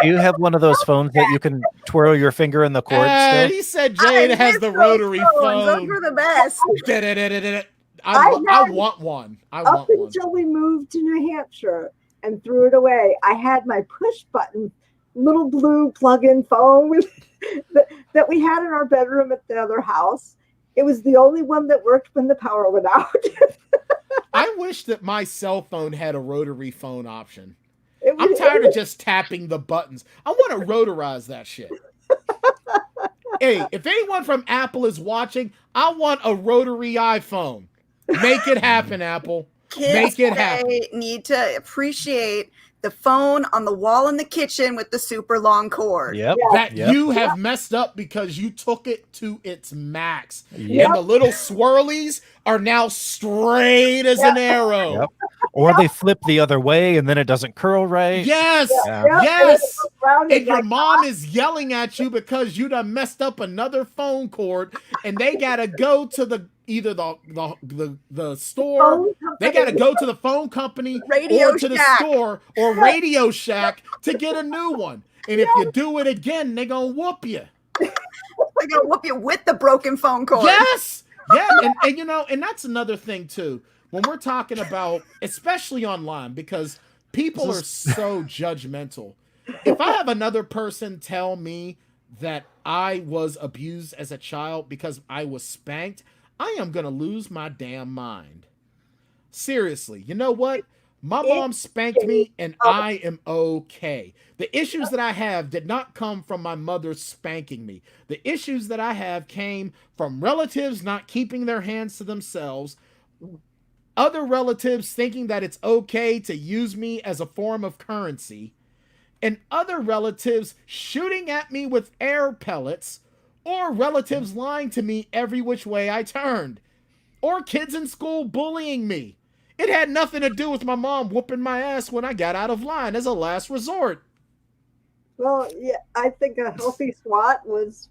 Do you have one of those phones that you can twirl your finger in the cord still? He said Jade has the rotary phone. Those were the best. I want one. Up until we moved to New Hampshire and threw it away, I had my push button little blue plug-in phone that we had in our bedroom at the other house. It was the only one that worked when the power went out. I wish that my cell phone had a rotary phone option. I'm tired of just tapping the buttons. I want to rotorize that shit. Hey, if anyone from Apple is watching, I want a rotary iPhone. Make it happen, Apple. Kids need to appreciate the phone on the wall in the kitchen with the super long cord. You have messed up because you took it to its max. And the little swirlies are now straight as an arrow. Or they flip the other way and then it doesn't curl right. Yes. Yes. And your mom is yelling at you because you done messed up another phone cord and they gotta go to either the store, they got to go to the phone company or to the store or Radio Shack to get a new one. And if you do it again, they're going to whoop you. They're going to whoop you with the broken phone cord. Yes. Yeah. And that's another thing too. When we're talking about, especially online, because people are so judgmental. If I have another person tell me that I was abused as a child because I was spanked, I am going to lose my damn mind. Seriously. You know what? My mom spanked me and I am okay. The issues that I have did not come from my mother spanking me. The issues that I have came from relatives not keeping their hands to themselves, other relatives thinking that it's okay to use me as a form of currency, and other relatives shooting at me with air pellets, or relatives lying to me every which way I turned, or kids in school bullying me. It had nothing to do with my mom whooping my ass when I got out of line as a last resort. Well, yeah, I think a healthy SWAT was...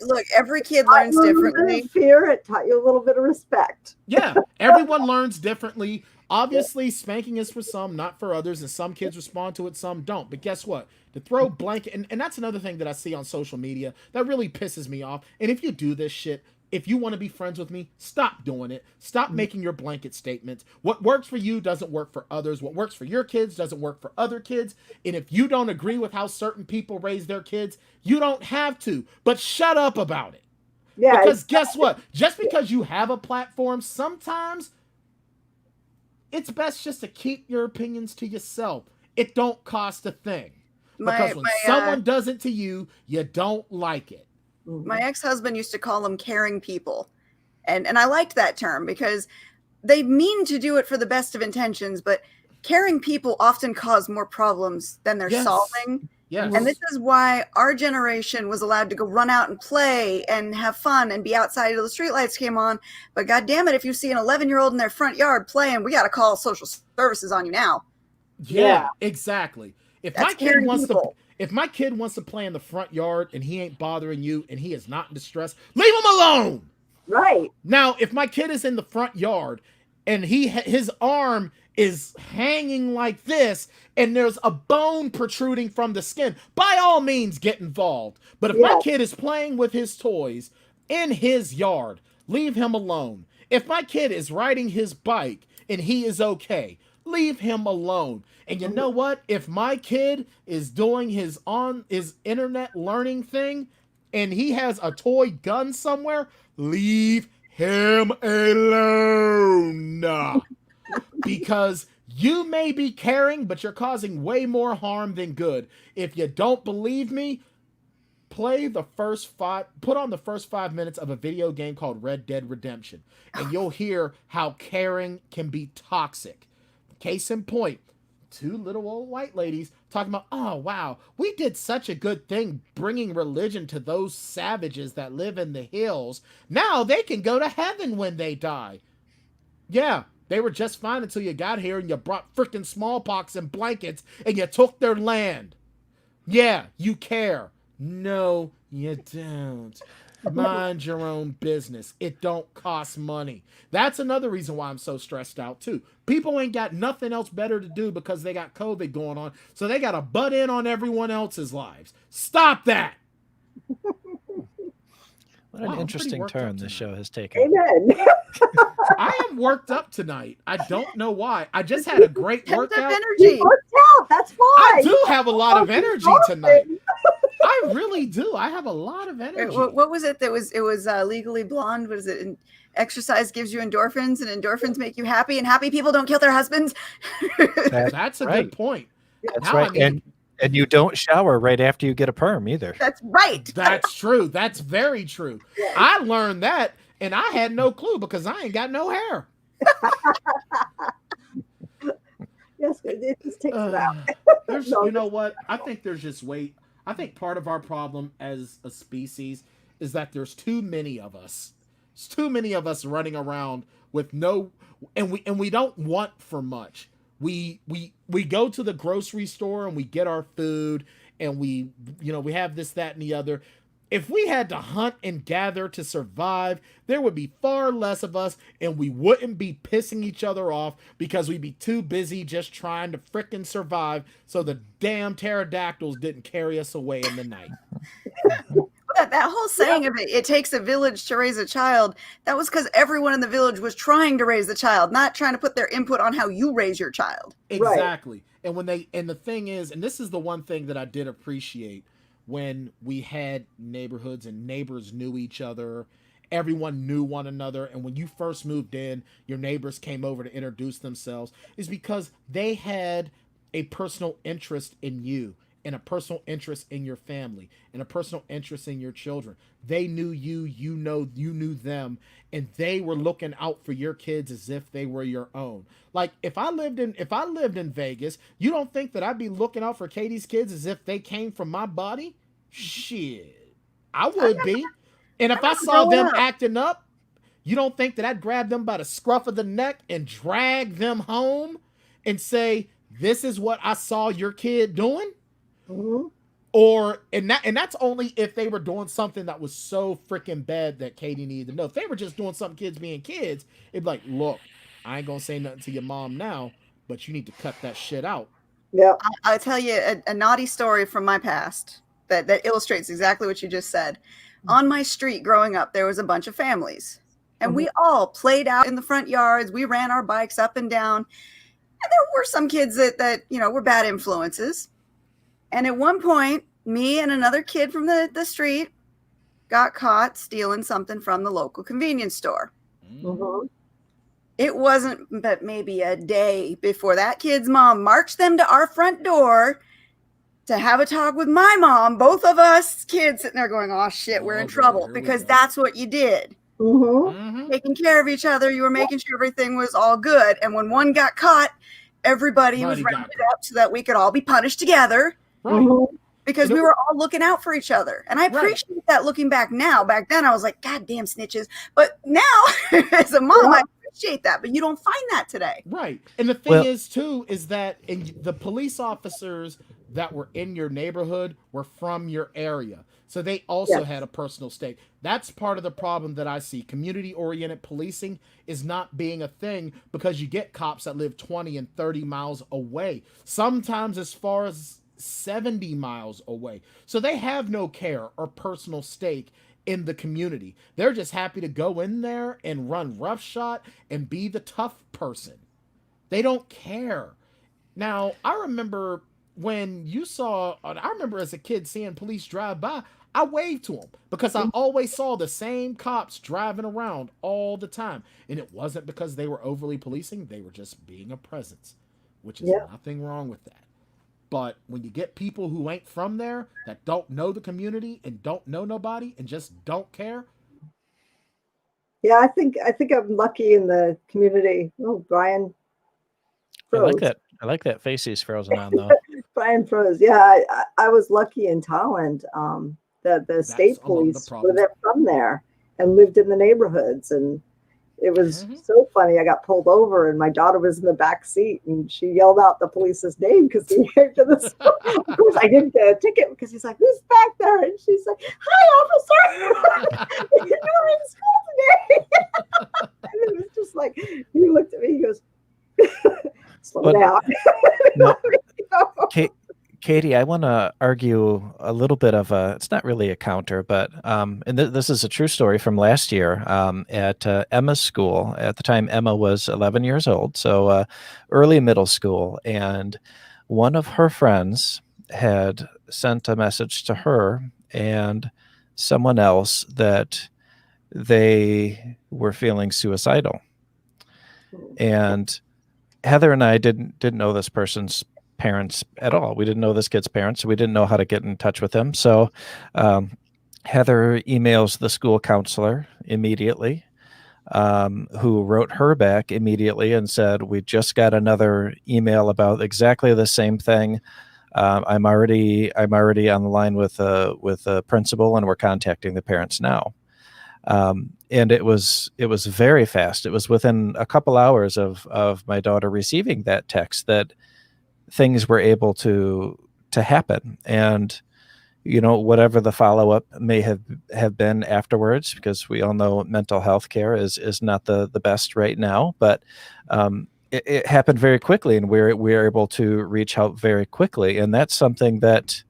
Look, every kid learns differently. Fear, it taught you a little bit of respect. Yeah, everyone learns differently. Obviously, spanking is for some, not for others, and some kids respond to it, some don't. But guess what? To throw blanket, and that's another thing that I see on social media that really pisses me off. And if you do this shit, if you want to be friends with me, stop doing it. Stop making your blanket statements. What works for you doesn't work for others. What works for your kids doesn't work for other kids. And if you don't agree with how certain people raise their kids, you don't have to. But shut up about it. Yeah, because guess what? Just because you have a platform, sometimes it's best just to keep your opinions to yourself. It don't cost a thing. Because when someone does it to you, you don't like it. My ex-husband used to call them caring people. And I liked that term because they mean to do it for the best of intentions, but caring people often cause more problems than they're solving. Yes. And this is why our generation was allowed to go run out and play and have fun and be outside until the streetlights came on. But God damn it, if you see an 11-year-old in their front yard playing, we got to call social services on you now. Yeah, exactly. If my kid wants to play in the front yard and he ain't bothering you and he is not in distress, leave him alone. Right. Now, if my kid is in the front yard and his arm is hanging like this and there's a bone protruding from the skin, by all means get involved. But if my kid is playing with his toys in his yard, leave him alone. If my kid is riding his bike and he is okay, leave him alone. And you know what? If my kid is doing his internet learning thing and he has a toy gun somewhere, leave him alone. Because you may be caring, but you're causing way more harm than good. If you don't believe me, put on the first 5 minutes of a video game called Red Dead Redemption, and you'll hear how caring can be toxic. Case in point, 2 little old white ladies talking about, oh, wow, we did such a good thing bringing religion to those savages that live in the hills. Now they can go to heaven when they die. Yeah, they were just fine until you got here and you brought freaking smallpox and blankets and you took their land. Yeah, you care. No, you don't. Mind your own business. It don't cost money. That's another reason why I'm so stressed out too. People ain't got nothing else better to do because they got COVID going on, so they got to butt in on everyone else's lives. Stop that. What an interesting turn this show has taken. Amen. I am worked up tonight. I don't know why. I just had a great workout. Energy. Worked out. That's fine. I do have a lot of energy tonight. I really do. I have a lot of energy. What was it? It was Legally Blonde. What is it? And exercise gives you endorphins, and endorphins make you happy, and happy people don't kill their husbands. That's a good point. That's right. And you don't shower right after you get a perm either. That's right. That's true. That's very true. I learned that, and I had no clue because I ain't got no hair. Yes, it just takes it out. You know what? I think there's just weight. I think part of our problem as a species is that there's too many of us. There's too many of us running around with and we don't want for much. We go to the grocery store and we get our food and we have this, that, and the other. If we had to hunt and gather to survive, there would be far less of us and we wouldn't be pissing each other off because we'd be too busy just trying to frickin' survive so the damn pterodactyls didn't carry us away in the night. That whole saying of it takes a village to raise a child, that was because everyone in the village was trying to raise the child, not trying to put their input on how you raise your child. Exactly. Right. And the thing is, and this is the one thing that I did appreciate, when we had neighborhoods and neighbors knew each other, everyone knew one another, and when you first moved in, your neighbors came over to introduce themselves, is because they had a personal interest in you, and a personal interest in your family, and a personal interest in your children. They knew you, you knew them, and they were looking out for your kids as if they were your own. Like if I lived in Vegas, you don't think that I'd be looking out for Katie's kids as if they came from my body? Shit, I would be. And if I saw them acting up, you don't think that I'd grab them by the scruff of the neck and drag them home and say, "This is what I saw your kid doing"? Mm-hmm. And that's only if they were doing something that was so freaking bad that Katie needed to know. If they were just doing something, kids being kids, it'd be like, look, I ain't gonna say nothing to your mom now, but you need to cut that shit out. Yeah, I'll tell you a naughty story from my past that illustrates exactly what you just said. on my street growing up, there was a bunch of families. And we all played out in the front yards. We ran our bikes up and down. And there were some kids that were bad influences. And at one point, me and another kid from the street got caught stealing something from the local convenience store. Mm-hmm. It wasn't but maybe a day before that kid's mom marched them to our front door to have a talk with my mom. Both of us kids sitting there going, oh shit, we're in trouble, because that's what you did. Taking care of each other. You were making sure everything was all good. And when one got caught, everybody was rounded up so that we could all be punished together. Right. Because we were all looking out for each other. And I appreciate that looking back now. Back then I was like, God damn snitches. But now as a mom, I appreciate that. But you don't find that today. Right. And the thing is too, is that the police officers that were in your neighborhood were from your area. So they also had a personal stake. That's part of the problem that I see. Community-oriented policing is not being a thing because you get cops that live 20 and 30 miles away. Sometimes as far as 70 miles away. So they have no care or personal stake in the community. They're just happy to go in there and run roughshod and be the tough person. They don't care. Now, I remember as a kid seeing police drive by, I waved to them because I always saw the same cops driving around all the time. And it wasn't because they were overly policing. They were just being a presence, which is nothing wrong with that. But when you get people who ain't from there, that don't know the community and don't know nobody and just don't care. Yeah, I think I'm lucky in the community. Oh, Brian froze. I like that face he's frozen on, though. Brian froze. Yeah, I was lucky in Tolland. The state police were from there and lived in the neighborhoods, and it was so funny. I got pulled over, and my daughter was in the back seat, and she yelled out the police's name because he came to the store. Of course, I didn't get a ticket because he's like, "Who's back there?" And she's like, "Hi, officer. You're in school today." And it was just like, he looked at me. He goes, "Slow down." No, Katie, I want to argue a little bit of it's not really a counter, but and this is a true story from last year at Emma's school. At the time, Emma was 11 years old, so early middle school. And one of her friends had sent a message to her and someone else that they were feeling suicidal. And Heather and I didn't know this person's parents at all. We didn't know this kid's parents, so we didn't know how to get in touch with him. So Heather emails the school counselor immediately, who wrote her back immediately and said, "We just got another email about exactly the same thing. I'm already on the line with the principal, and we're contacting the parents now." And it was very fast. It was within a couple hours of my daughter receiving that text that things were able to happen. And whatever the follow-up may have been afterwards, because we all know mental health care is not the best right now, but it happened very quickly, and we're able to reach out very quickly. And that's something that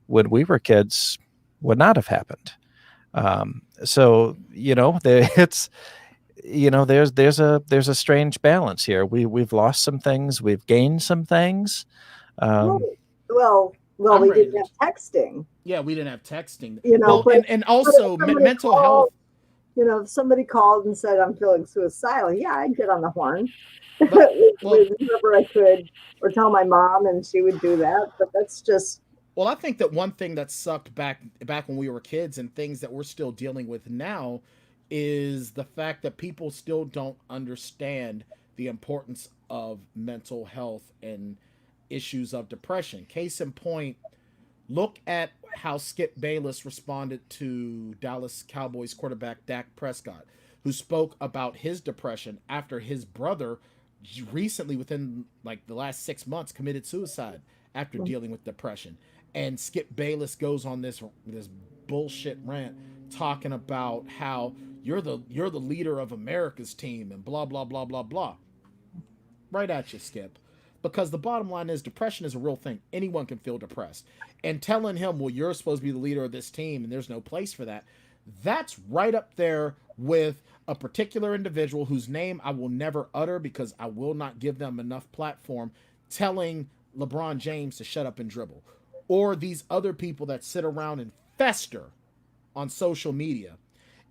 when we were kids would not have happened. So it's there's a strange balance here. We've lost some things, we've gained some things. Well, we didn't have texting. Yeah, we didn't have texting. And also mental health. If somebody called and said, "I'm feeling suicidal," yeah, I'd get on the horn whenever I could, or tell my mom, and she would do that. But that's just. Well, I think that one thing that sucked back when we were kids, and things that we're still dealing with now, is the fact that people still don't understand the importance of mental health and issues of depression. Case in point, look at how Skip Bayless responded to Dallas Cowboys quarterback Dak Prescott, who spoke about his depression after his brother recently, within like the last 6 months, committed suicide after dealing with depression. And Skip Bayless goes on this bullshit rant talking about how you're the leader of America's team and blah, blah, blah, blah, blah. Right at you, Skip. Because the bottom line is depression is a real thing. Anyone can feel depressed. And telling him, well, you're supposed to be the leader of this team and there's no place for that, That's right up there with a particular individual whose name I will never utter because I will not give them enough platform, telling LeBron James to shut up and dribble. Or these other people that sit around and fester on social media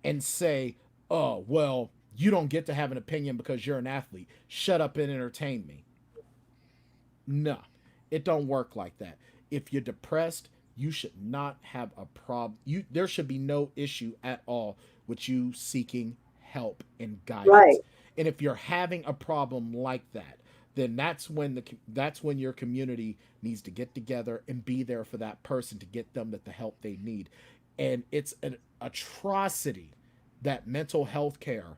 and say, oh, well, you don't get to have an opinion because you're an athlete. Shut up and entertain me. No, it don't work like that. If you're depressed, you should not have a problem. There should be no issue at all with you seeking help and guidance. Right. And if you're having a problem like that, then that's when your community needs to get together and be there for that person to get them the help they need. And it's an atrocity that mental health care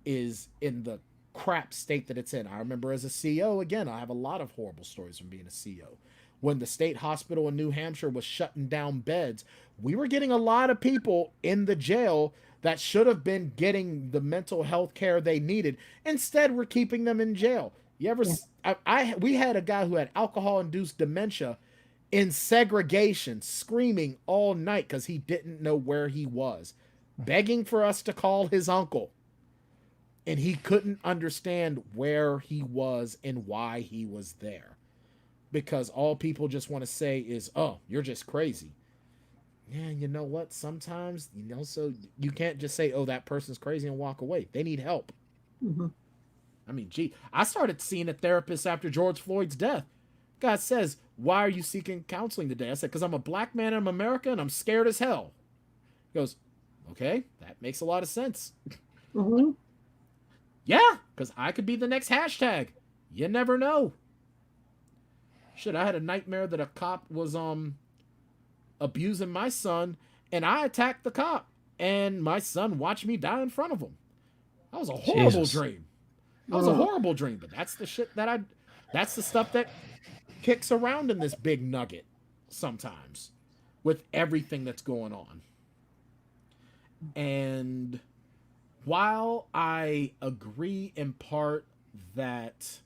is in the crap state that it's in. I remember as a CEO, again, I have a lot of horrible stories from being a CEO. When the state hospital in New Hampshire was shutting down beds, we were getting a lot of people in the jail that should have been getting the mental health care they needed. Instead, we're keeping them in jail. You ever? We had a guy who had alcohol-induced dementia in segregation, screaming all night because he didn't know where he was, begging for us to call his uncle. And he couldn't understand where he was and why he was there. Because all people just want to say is, oh, you're just crazy. Yeah, you know what? Sometimes, so you can't just say, oh, that person's crazy and walk away. They need help. Mm-hmm. I mean, gee, I started seeing a therapist after George Floyd's death. God says, why are you seeking counseling today? I said, because I'm a black man in America and I'm scared as hell. He goes, okay, that makes a lot of sense. Mm-hmm. Yeah, because I could be the next hashtag. You never know. Shit, I had a nightmare that a cop was abusing my son, and I attacked the cop, and my son watched me die in front of him. That was a horrible dream. That was a horrible dream, but that's the shit that's the stuff that kicks around in this big nugget sometimes with everything that's going on. And while I agree in part that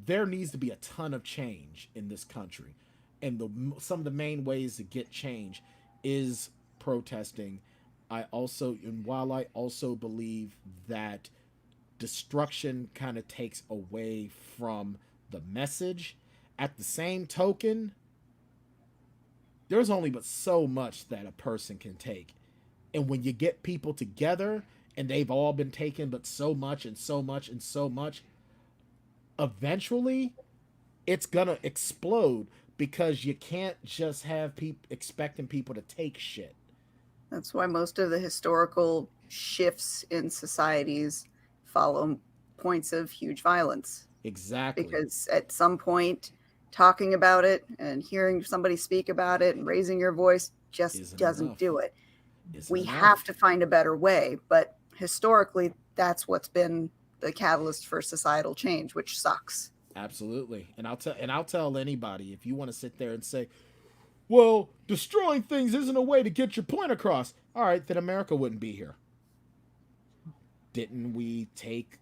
there needs to be a ton of change in this country, and some of the main ways to get change is protesting, while I also believe that destruction kind of takes away from the message, at the same token, there's only but so much that a person can take. And when you get people together and they've all been taken but so much and so much and so much, eventually it's gonna explode, because you can't just have people expecting people to take shit. That's why most of the historical shifts in societies follow points of huge violence. Exactly. Because at some point, talking about it and hearing somebody speak about it and raising your voice just doesn't do it. We have to find a better way. But historically, that's what's been the catalyst for societal change, which sucks. Absolutely. And I'll tell anybody, if you want to sit there and say, well, destroying things isn't a way to get your point across. All right, then America wouldn't be here. Didn't we take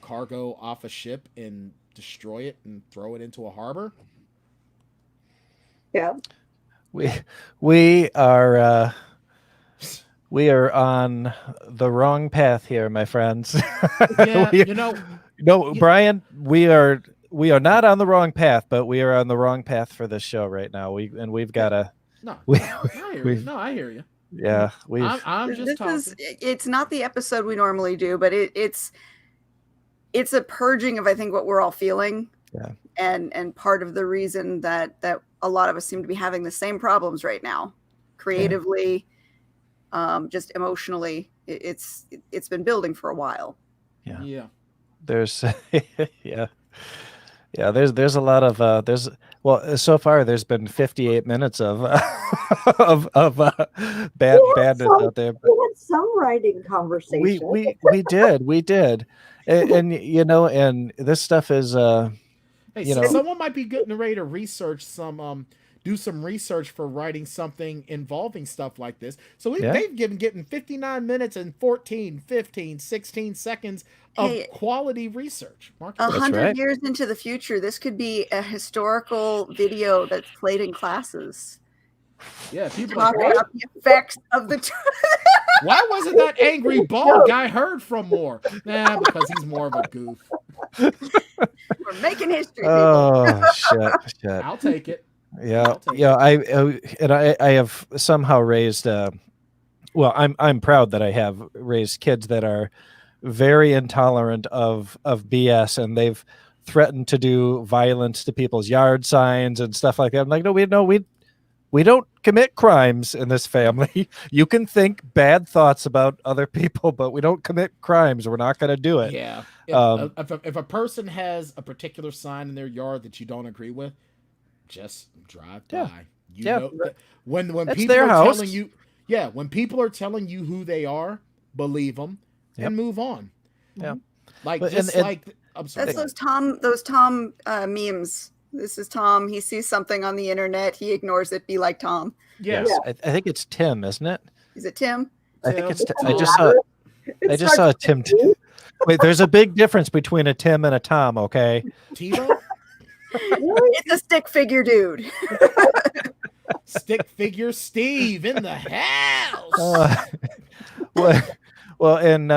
cargo off a ship and destroy it and throw it into a harbor? Yeah. We are on the wrong path here, my friends. Yeah, Brian, we are not on the wrong path, but we are on the wrong path for this show right now. We've got to. I hear you. Yeah, I'm just talking. It's not the episode we normally do, but it's a purging of, I think, what we're all feeling. Yeah. And part of the reason that a lot of us seem to be having the same problems right now, creatively, just emotionally, it's been building for a while. Yeah. There's there's a lot of so far there's been 58 minutes of badness out there. We had some writing conversation. We did. And and this stuff is someone might be getting ready to research do some research for writing something involving stuff like this. So they've getting 59 minutes and 14, 15, 16 seconds of quality research. 100 years into the future, this could be a historical video that's played in classes. Yeah, people are Talking like, about the effects of the. why wasn't that angry bald guy heard from more? Nah, because he's more of a goof. We're making history, people. Oh shit! I'll take it. Yeah, yeah. I have somehow raised. Well, I'm proud that I have raised kids that are very intolerant of BS, and they've threatened to do violence to people's yard signs and stuff like that. I'm like, no, we don't commit crimes in this family. You can think bad thoughts about other people, but we don't commit crimes. We're not going to do it. Yeah. If a person has a particular sign in their yard that you don't agree with, just drive by. Yeah. Know, when That's people their are house. telling you, when people are telling you who they are, believe them and move on. Yeah. Like But- just and- like I'm sorry. That's those Tom memes. This is Tom. He sees something on the internet. He ignores it. Be like Tom. Yes. I think it's Tim, isn't it? Is it Tim? I think it's. Tim. I just saw a Tim. Wait, there's a big difference between a Tim and a Tom. Okay. Tebow? It's a stick figure dude. Stick figure Steve in the house. Well, and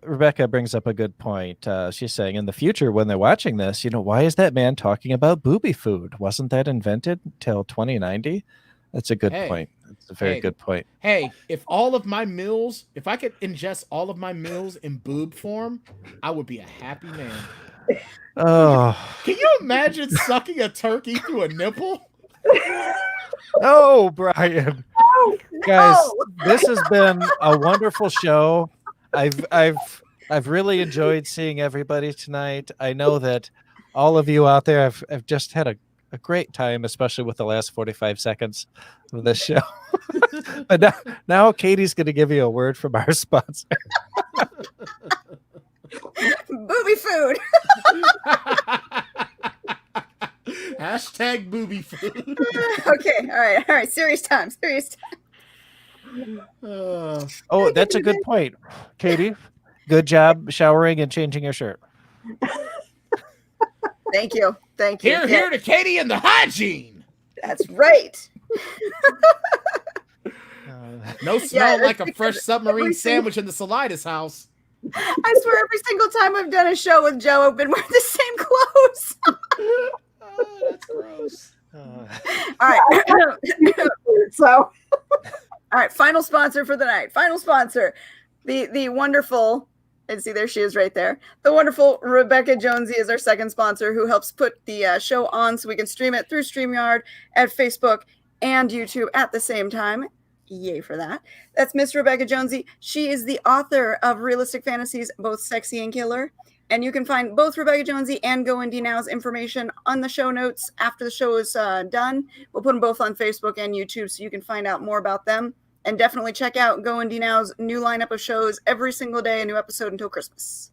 Rebekah brings up a good point. She's saying in the future, when they're watching this, why is that man talking about booby food? Wasn't that invented till 2090? That's a good point. That's a very good point. Hey, if I could ingest all of my meals in boob form, I would be a happy man. Oh, Can you imagine sucking a turkey through a nipple? no, Brian. No. Guys, this has been a wonderful show. I've really enjoyed seeing everybody tonight. I know that all of you out there have just had a great time, especially with the last 45 seconds of this show. But now Katie's going to give you a word from our sponsor. Booby food. Hashtag booby food. Okay. All right. Serious time. Oh, that's a good point. Katie, good job showering and changing your shirt. Thank you. Here to Katie and the hygiene. That's right. No smell like a fresh submarine sandwich in the Salidas house. I swear every single time I've done a show with Joe, I've been wearing the same clothes. Oh, that's gross. All right. So, all right. Final sponsor for the night. Final sponsor. The wonderful, and see, there she is right there. The wonderful Rebekah Jonesy is our second sponsor who helps put the show on so we can stream it through StreamYard at Facebook and YouTube at the same time. Yay for that. That's Miss Rebekah Jonesy. She is the author of Realistic Fantasies, both Sexy and Killer. And you can find both Rebekah Jonesy and Go Indie Now's information on the show notes after the show is done. We'll put them both on Facebook and YouTube so you can find out more about them. And definitely check out Go Indie Now's new lineup of shows every single day, a new episode until Christmas.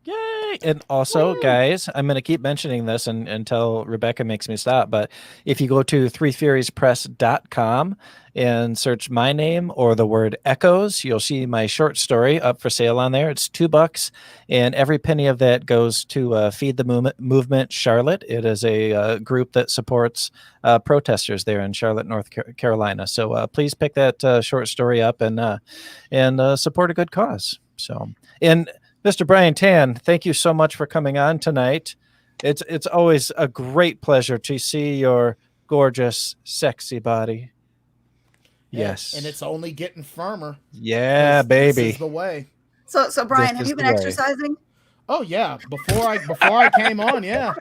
Yay! And also, guys, I'm going to keep mentioning this until Rebekah makes me stop. But if you go to threefuriespress.com and search my name or the word Echoes, you'll see my short story up for sale on there. It's $2, and every penny of that goes to Feed the Movement Charlotte. It is a group that supports protesters there in Charlotte, North Carolina. So please pick that short story up and support a good cause. So, and Mr. Brian Tan, thank you so much for coming on tonight. It's always a great pleasure to see your gorgeous, sexy body. Yes. And it's only getting firmer. Yeah, baby. This is the way. So Brian, This have is you been the way. exercising? Oh yeah. Before I came on, yeah.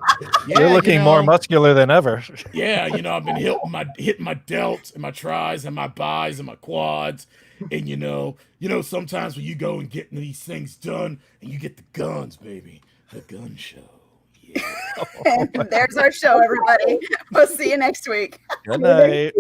You're looking more muscular than ever. Yeah, I've been hitting my delts and my tris and my bis and my quads. And sometimes when you go and get these things done and you get the guns, baby. The gun show. Yeah. And there's our show, everybody. We'll see you next week. Good night.